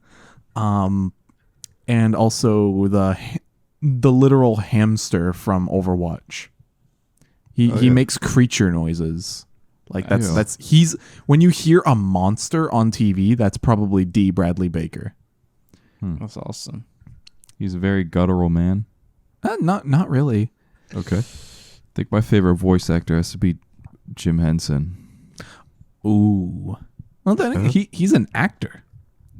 And also the literal hamster from Overwatch. He makes creature noises. Like that's he's when you hear a monster on TV, that's probably D. Bradley Baker. That's awesome. He's a very guttural man. Not really. Okay. I think my favorite voice actor has to be Jim Henson. Ooh. Well, then he's an actor.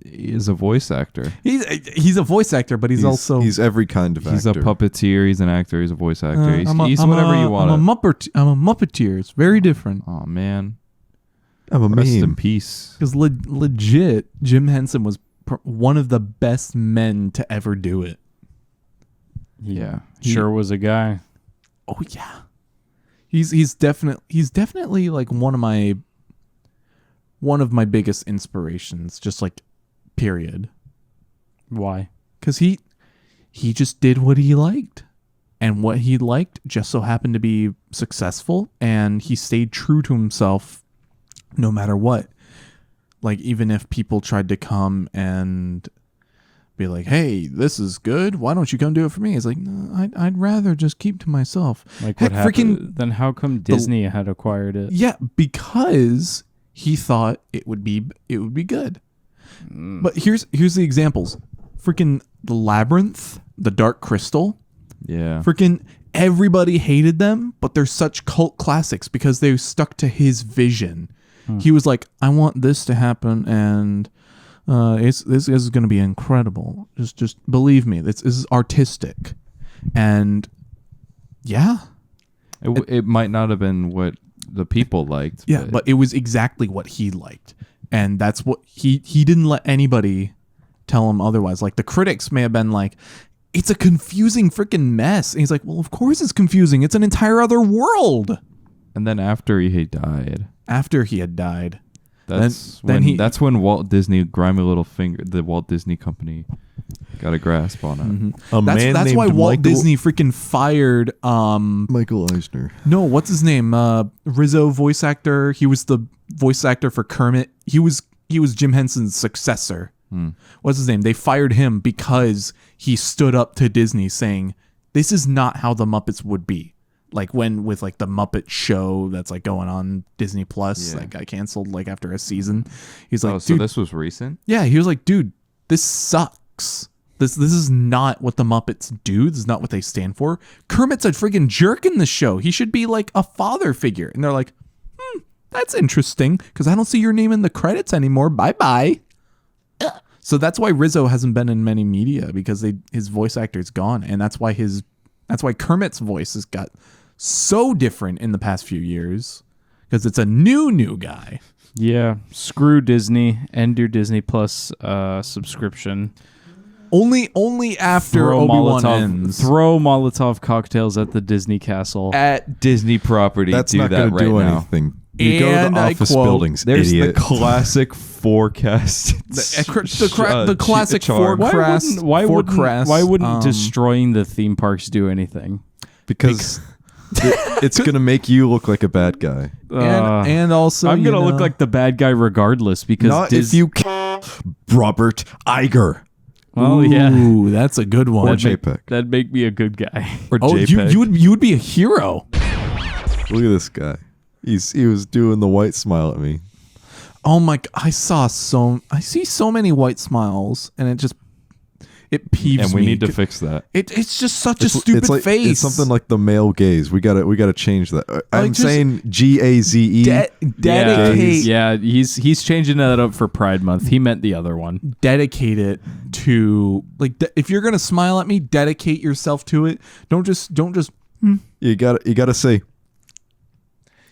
He is a voice actor. He's a voice actor, but he's also every kind of He's actor. a puppeteer. He's an actor. He's a voice actor. He's I'm whatever you want. I'm a Muppeteer. It's very different. Oh man. I'm a Rest in meme. peace. Because legit, Jim Henson was one of the best men to ever do it. Yeah. Sure was a guy. Oh yeah, he's definitely like one of my biggest inspirations. Just like, period. Why? Because he just did what he liked, and what he liked just so happened to be successful, and he stayed true to himself no matter what. Like, even if people tried to come and be like, hey, this is good, why don't you come do it for me? It's like, no, I'd rather just keep to myself. Like, Heck, what happened? Then how come Disney had acquired it? Yeah, because he thought it would be good. But here's the examples. Freaking the Labyrinth, the Dark Crystal. Yeah. Freaking everybody hated them, but they're such cult classics because they stuck to his vision. He was like, I want this to happen, and this is going to be incredible. Just believe me. This is artistic. And yeah. It might not have been what the people liked. Yeah, but it was exactly what he liked. And that's what he didn't let anybody tell him otherwise. Like, the critics may have been like, it's a confusing freaking mess. And he's like, well, of course it's confusing. It's an entire other world. And then after he died. After he had died. That's when Walt Disney, grimy little finger, the Walt Disney Company, got a grasp on it. Mm-hmm. That's why Walt Disney freaking fired Michael Eisner. No, what's his name? Rizzo voice actor. He was the voice actor for Kermit. He was Jim Henson's successor. What's his name? They fired him because he stood up to Disney saying, this is not how the Muppets would be. Like, when with like the Muppet show that's like going on Disney Plus, like got canceled like after a season. He's like, so this was recent? Yeah, he was like, dude, this sucks. This is not what the Muppets do. This is not what they stand for. Kermit's a friggin' jerk in the show. He should be like a father figure. And they're like, that's interesting because I don't see your name in the credits anymore. Bye-bye. So that's why Rizzo hasn't been in many media, because his voice actor's gone. And that's why Kermit's voice has got so different in the past few years, because it's a new guy. Yeah, screw Disney. End your Disney Plus subscription. Only after Obi-Wan ends. Throw Molotov cocktails at the Disney castle. At Disney property. That's do not that going to do anything. You go to And the I office quote, buildings, There's idiot. the classic forecast. The classic charm. forecast. Why wouldn't destroying the theme parks do anything? Because it's going to make you look like a bad guy. And also, I'm gonna look like the bad guy regardless, because Not if you Robert Iger. Well, yeah, Ooh, that's a good one. Or JPEG. that'd make me a good guy. Or Oh, JPEG. you would be a hero. Look at this guy. He was doing the white smile at me. Oh my! I see so many white smiles, and it peeves me. And we need to fix that. It's just such a stupid face. It's something like the male gaze. We gotta change that. I'm just saying GAZE. Dedicate. Yeah, he's changing that up for Pride Month. He meant the other one. Dedicate it to if you're gonna smile at me, dedicate yourself to it. Don't just. You gotta say.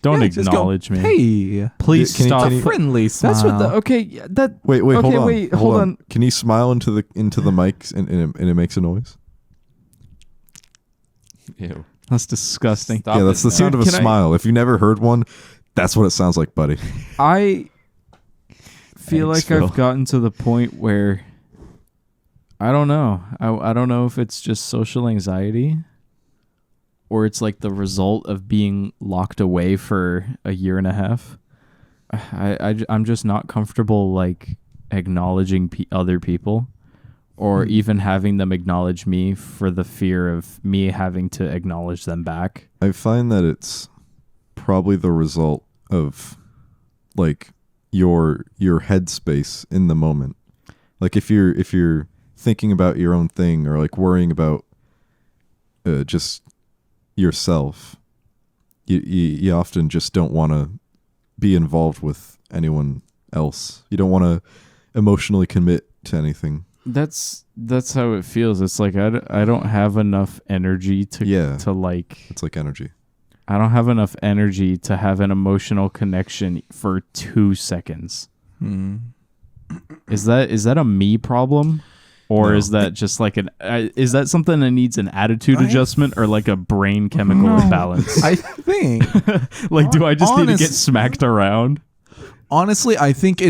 Don't just go, acknowledge me. Hey, Please Can you- stop. can you- friendly smile. That's what the okay. That Wait, okay, hold on. wait, hold hold on. on. Can you smile into the mics and it makes a noise? Ew. That's disgusting. Stop Yeah, that's it the sound Dude, of a can I- smile. If you never heard one, that's what it sounds like, buddy. I feel Thanks, like Phil. I've gotten to the point where I don't know. I don't know if it's just social anxiety or it's like the result of being locked away for a year and a half. I'm just not comfortable like acknowledging other people or even having them acknowledge me for the fear of me having to acknowledge them back. I find that it's probably the result of like your headspace in the moment. Like if you're thinking about your own thing or like worrying about just yourself, you often just don't want to be involved with anyone else. You don't want to emotionally commit to anything. That's how it feels. It's like I don't have enough energy to like It's like energy. I don't have enough energy to have an emotional connection for 2 seconds. Is that a me problem? Or No. is that just like is that something that needs an attitude adjustment or like a brain chemical imbalance? I think Like, do I just need to get honest- smacked around? honestly, I think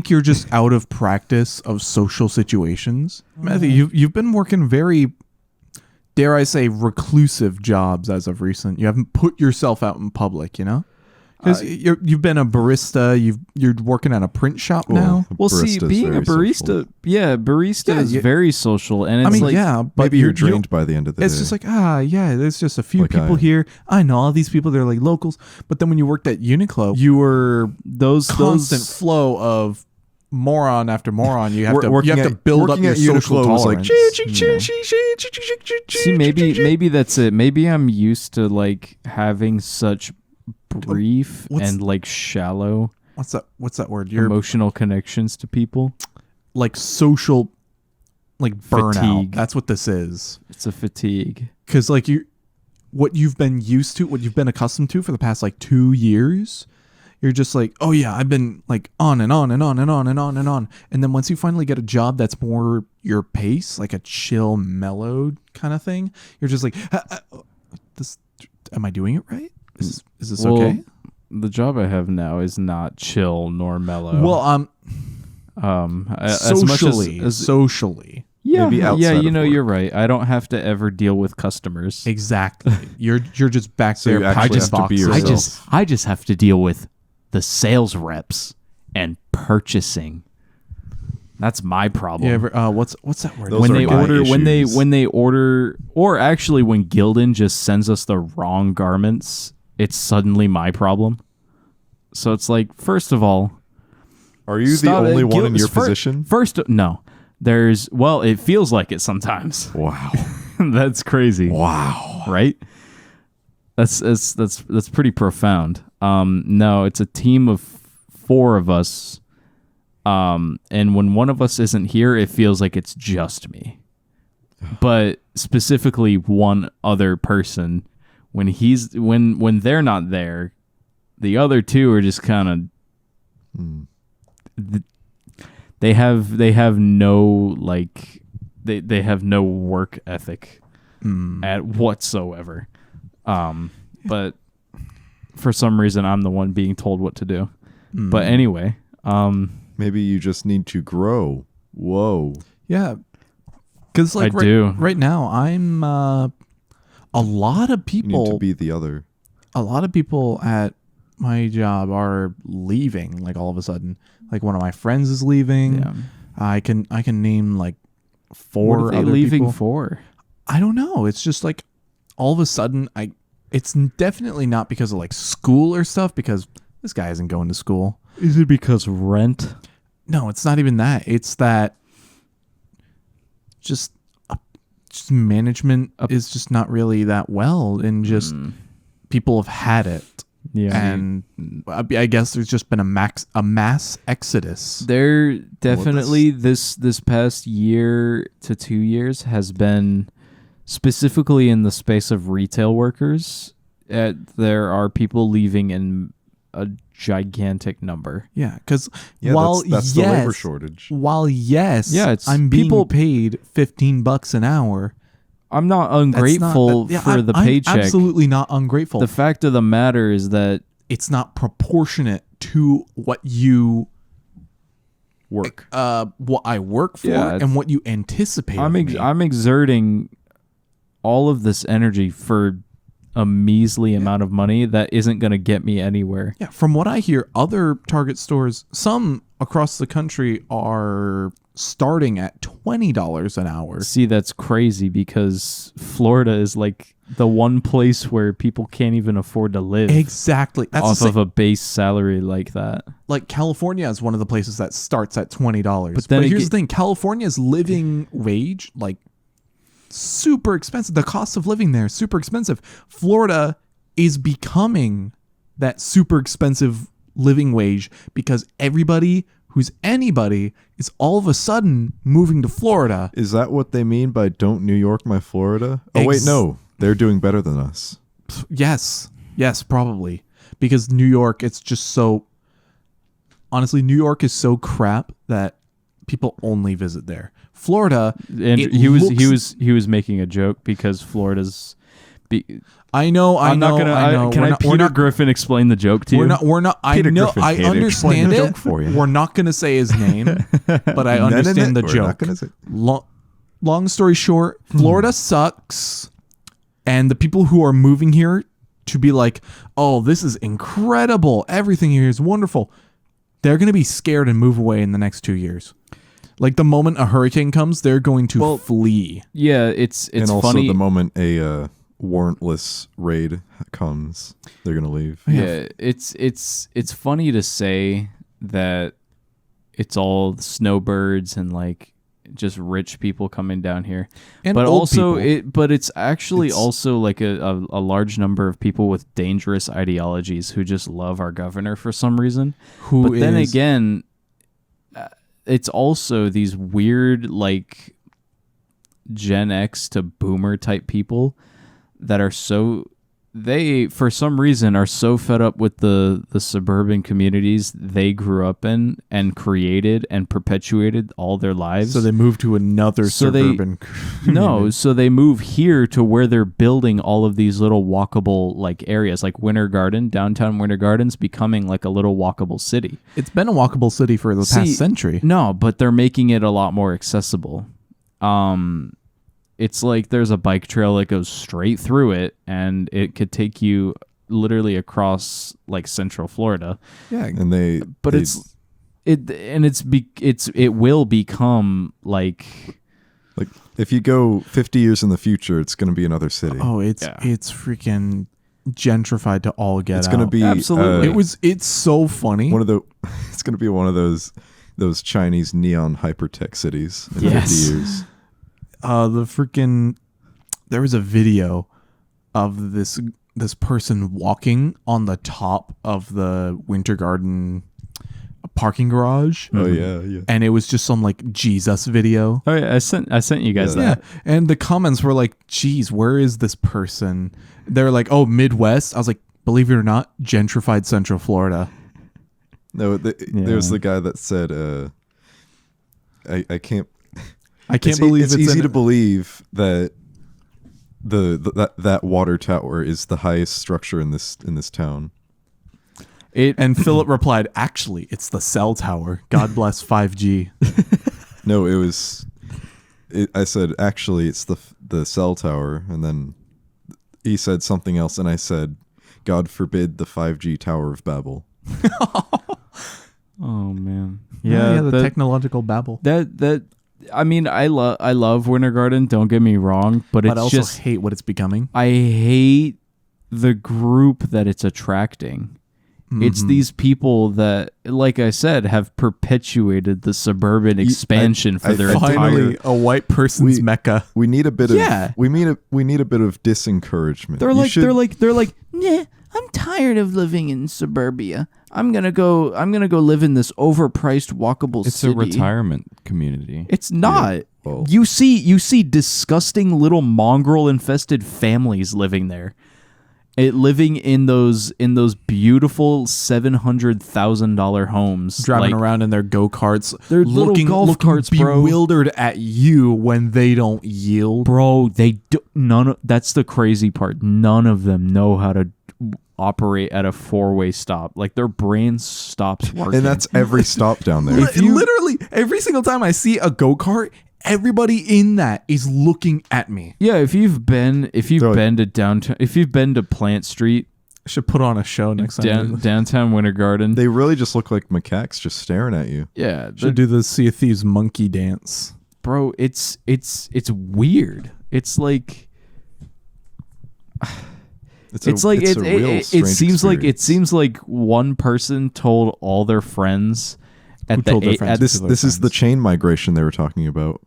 you're just out of practice of social situations. Matthew, you've been working very, dare I say, reclusive jobs as of recent. You haven't put yourself out in public, you know? Because you've been a barista. You're working at a print shop now. Well, see, Barista's being a very barista, social. barista Yeah, is very social, and it's I mean, like, yeah, but Maybe you're drained by the end of the day. It's just like, there's just a few Like people here. I know all these people. They're like locals. But then when you worked at Uniqlo, you were those constant flow of moron after moron. You have to Working build up working your at social Uniqlo was tolerance. See, maybe that's it. Maybe I'm used to like having such brief What's- and like shallow What's that word? You're emotional connections to people. like social, like burnout. Fatigue. That's what this is. It's a fatigue. Because like what you've been used to, what you've been accustomed to for the past like 2 years, you're just like, oh yeah, I've been like on and on and on and on and on and on. And then once you finally get a job that's more your pace, like a chill, mellowed kind of thing, you're just like, this. Am I doing it right? Is this Well, okay? The job I have now is not chill nor mellow. Well, as much socially, as socially, yeah, maybe outside you of know, work. you're right. I don't have to ever deal with customers. exactly. You're just back So there. you actually punching have to be boxes. yourself. I just have to deal with the sales reps and purchasing. That's my problem. You ever, what's that word? Those when are they guy order issues. when they order, or actually when Gildan just sends us the wrong garments, it's suddenly my problem. So it's like, first of all, Are you the stop it. only one Gil- in your fir- position? First, no. There's, well, it feels like it sometimes. Wow. That's crazy. Wow. Right? That's pretty profound. No, it's a team of 4 of us. And when one of us isn't here, it feels like it's just me. But specifically one other person, when they're not there, the other 2 are just kind of they have no like they have no work ethic at whatsoever. But for some reason I'm the one being told what to do. But anyway, Maybe you just need to grow. Whoa. Yeah, because like I do. right now, I'm a lot of You need people. to be the other. A lot of people at my job are leaving. Like all of a sudden, like one of my friends is leaving. yeah. I can name like 4 What are they other leaving people. for? I don't know. It's just like all of a sudden, it's definitely not because of like school or stuff. Because this guy isn't going to school. Is it because rent? No, it's not even that. It's that just management is just not really that well, and just people have had it. Yeah. And I guess there's just been a mass exodus. There definitely this past year to 2 years has been specifically in the space of retail workers. There are people leaving in a gigantic number. Yeah, because Yeah, while that's the labor shortage. while Yeah, it's I'm being people- paid $15 an hour. I'm not ungrateful for the paycheck. I'm absolutely not ungrateful. The fact of the matter is that it's not proportionate to what you Work. what I work for Yeah, and what you anticipate. I'm exerting all of this energy for a measly amount of money that isn't going to get me anywhere. Yeah, from what I hear, other Target stores, some across the country, are starting at $20 an hour. See, that's crazy because Florida is like the one place where people can't even afford to live. Exactly. That's off of a base salary like that. Like California is one of the places that starts at $20. But then here's the thing, California's living wage, like, super expensive. The cost of living there is super expensive. Florida is becoming that super expensive living wage because everybody who's anybody is all of a sudden moving to Florida. Is that what they mean by "Don't New York my Florida"? Oh wait, no, they're doing better than us. Yes, probably, because New York, it's just so. Honestly, New York is so crap that people only visit there. Florida, and he was making a joke because Florida's. I know. I'm not gonna. Can I Peter Griffin explain the joke to you? We're not. I Peter know. Griffin I can't explain understand the it. joke for you. We're not gonna say his name, but I understand the we're joke. not gonna say- Long story short, Florida sucks, and the people who are moving here to be like, "Oh, this is incredible! Everything here is wonderful," they're gonna be scared and move away in the next 2 years. Like the moment a hurricane comes, they're going to flee. Yeah, it's and also funny. the moment a warrantless raid comes, they're gonna leave. Yeah, it's funny to say that it's all snowbirds and like just rich people coming down here, And but old also people. it's actually also like a large number of people with dangerous ideologies who just love our governor for some reason. But then again, it's also these weird like Gen X to Boomer type people that are they for some reason are so fed up with the suburban communities they grew up in and created and perpetuated all their lives. So they move to another suburban community. No, so they move here to where they're building all of these little walkable like areas, like Winter Garden, downtown Winter Garden's becoming like a little walkable city. It's been a walkable city for the past century. No, but they're making it a lot more accessible. It's like there's a bike trail that goes straight through it, and it could take you literally across like Central Florida. Yeah, And it will become like if you go 50 years in the future, it's going to be another city. oh, it's freaking gentrified to all get It's out. going to be Absolutely. It's so funny. It's going to be one of those Chinese neon hypertech cities in Yes. 50 years. There was a video of this person walking on the top of the Winter Garden parking garage. Oh yeah. And it was just some like Jesus video. Oh yeah, I sent you guys Yeah. that. And the comments were like, geez, where is this person? They're like, oh, Midwest. I was like, believe it or not, gentrified Central Florida. No, there's the guy that said, I can't believe it's easy to believe that that water tower is the highest structure in this town. And Philip replied, actually, it's the cell tower. God bless 5G. No, I said, actually, it's the cell tower. And then he said something else. And I said, God forbid the 5G Tower of Babel. Oh man. Yeah, the technological babble. I mean, I love Winter Garden, don't get me wrong, but I also hate what it's becoming. I hate the group that it's attracting. It's these people that, like I said, have perpetuated the suburban expansion for their finally a white person's mecca. We need a bit of we need a bit of disencouragement. They're like, nah, I'm tired of living in suburbia. I'm gonna go live in this overpriced walkable It's city. a retirement community. It's not. well- You see disgusting little mongrel infested families living there. living in those beautiful $700,000 homes, driving like, around in their go-karts. They're little golf carts, bro. bewildered at you when they don't yield. bro. They do, that's the crazy part. None of them know how to operate at a 4-way stop. Like, their brain stops working. And that's every stop down there. Literally, every single time I see a go-kart, everybody in that is looking at me. yeah. If you've been to downtown, if you've been to Plant Street, I should put on a show next time. downtown Winter Garden, They really just look like macaques just staring at you. yeah, Should do the Sea of Thieves monkey dance. bro. It's weird. It's like. It's like a real it strange seems like it experience. seems like one person told all their friends Who at the told their eight, friends? at, This is the chain migration they were talking about.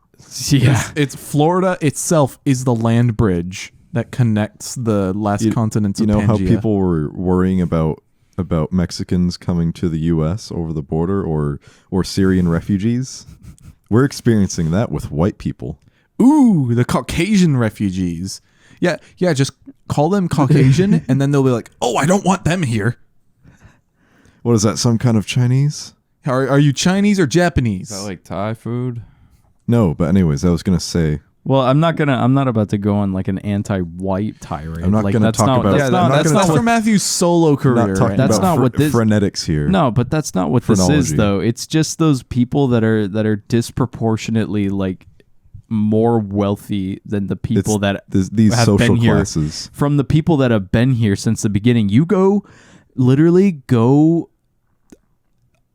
yeah. It's Florida itself is the land bridge that connects the last continents You of know how Pangea. people were worrying about Mexicans coming to the U.S. over the border or Syrian refugees? We're experiencing that with white people. Ooh, the Caucasian refugees. Yeah, just call them Caucasian, and then they'll be like, "Oh, I don't want them here." What is that? Some kind of Chinese? Are you Chinese or Japanese? Is that like Thai food? No, but anyways, I was gonna say Well, I'm not about to go on like an anti-white tirade. I'm not like, gonna that's talk not, about- That's Yeah, not. I'm not That's gonna not That's what. for Matthew's solo career. not talking That's about not what this- phonetics here. No, but that's not what this is, Phrenology. though. It's just those people that are disproportionately like more wealthy than the people It's that these have social been here. classes. From the people that have been here since the beginning. You literally go,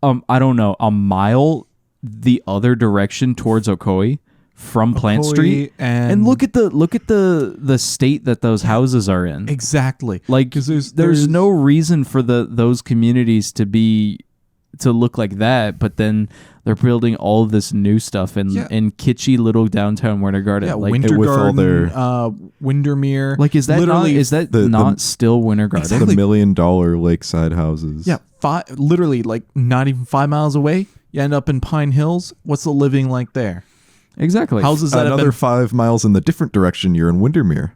I don't know, a mile the other direction towards Ocoee from Plant Street, and look at the state that those houses are in. exactly. Like, 'Cause there's no reason for those communities to look like that, but then they're building all this new stuff in kitschy little downtown Winter Garden. yeah, like, Winter with all Garden, their- Windermere. like is that literally not still Winter Garden? Exactly. The $1 million lakeside houses. Yeah, literally like not even 5 miles away. You end up in Pine Hills. What's the living like there? Exactly. Houses that have Another been 5 miles in the different direction, you're in Windermere.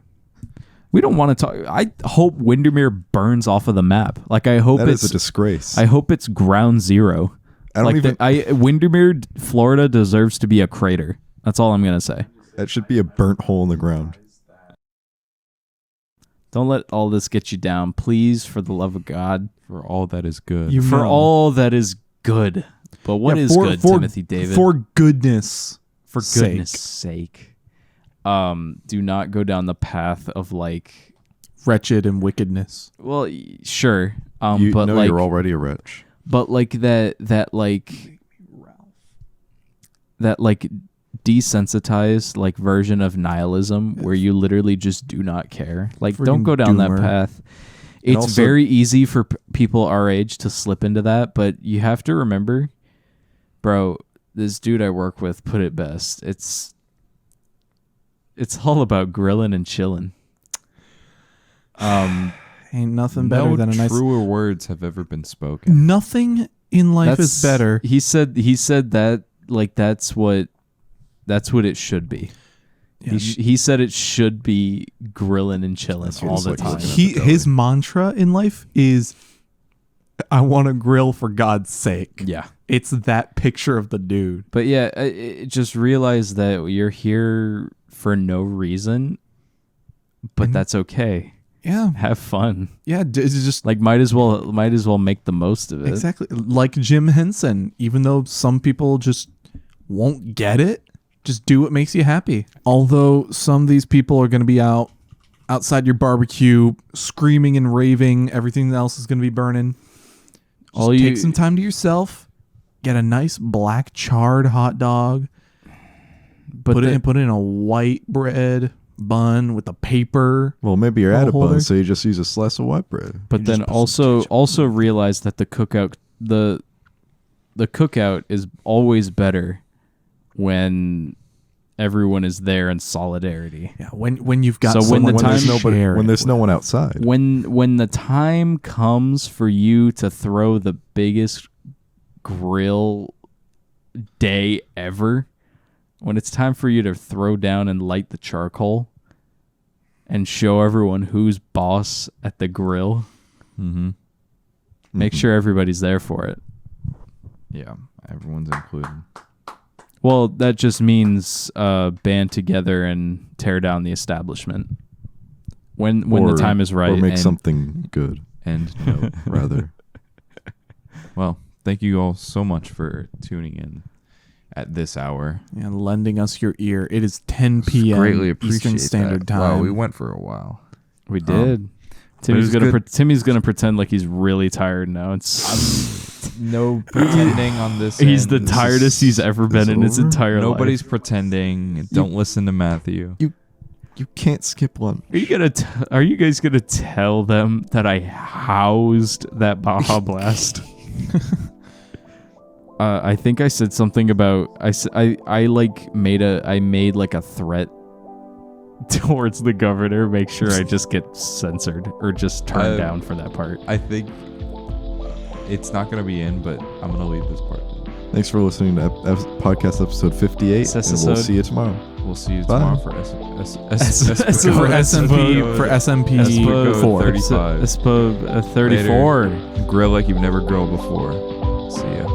We don't want to talk. I hope Windermere burns off of the map. Like, I hope That it's is a disgrace. I hope it's ground zero. I don't even. Windermere, Florida deserves to be a crater. That's all I'm gonna say. That should be a burnt hole in the ground. Don't let all this get you down, please, for the love of God. For all that is good. You For know. all that is good. But what is good, Timothy David? For goodness, For goodness sake. Do not go down the path of like, wretched and wickedness. well, sure. You But know like, you're already a wretch. but like that desensitized like version of nihilism where you literally just do not care. Like, don't Friggin' go down that doomer. path. And It's also- very easy for people our age to slip into that, but you have to remember, bro, this dude I work with put it best. It's all about grillin' and chillin'. Ain't nothing better No than a nice. truer words have ever been spoken. Nothing in life is better. He said that like that's what it should be. Yeah. He said it should be grillin' and chillin' That's what all it's the like time. looking at the His deli. mantra in life is, "I want to grill for God's sake." Yeah. It's that picture of the dude. But yeah, just realize that you're here for no reason, but Mhm. that's okay. Yeah, Have fun. yeah. It's just Like, might as well make the most of it. exactly like Jim Henson. Even though some people just won't get it, just do what makes you happy. Although some of these people are going to be outside your barbecue, screaming and raving. Everything else is going to be burning. Just take some time to yourself. Get a nice black charred hot dog. but Put it in a white bread bun with a paper. Well, maybe you're Bubble at a bun, holder. so you just use a slice of white bread. But You then just put some also realize that the cookout is always better when everyone is there in solidarity. Yeah, when you've got So when someone the to time- share when it there's no with. one outside. When the time comes for you to throw the biggest grill day ever, when it's time for you to throw down and light the charcoal and show everyone who's boss at the grill. Mm-hmm. Make sure everybody's there for it. Yeah, everyone's included. Well, that just means band together and tear down the establishment when the time is right. Or make something good. And no, rather. Well, thank you all so much for tuning in at this hour. And lending us your ear. It is 10 p.m. Greatly appreciate Eastern Standard that. Time. Wow, we went for a while. We did. Timmy's gonna pretend like he's really tired now. It's no pretending on this. he's end. the tiredest he's ever been in his entire Nobody's life. pretending. Don't listen to Matthew. You can't skip lunch. Are you guys gonna tell them that I housed that Baja Blast? I think I said something about I made like a threat towards the governor. Make sure I just get censored or just turned down for that part. I think it's not going to be in, but I'm going to leave this part. Thanks for listening to podcast episode 58, and we'll see you tomorrow. We'll see you Bye. tomorrow for SMP 4. 35. 34. Grill like you've never grilled before. See ya.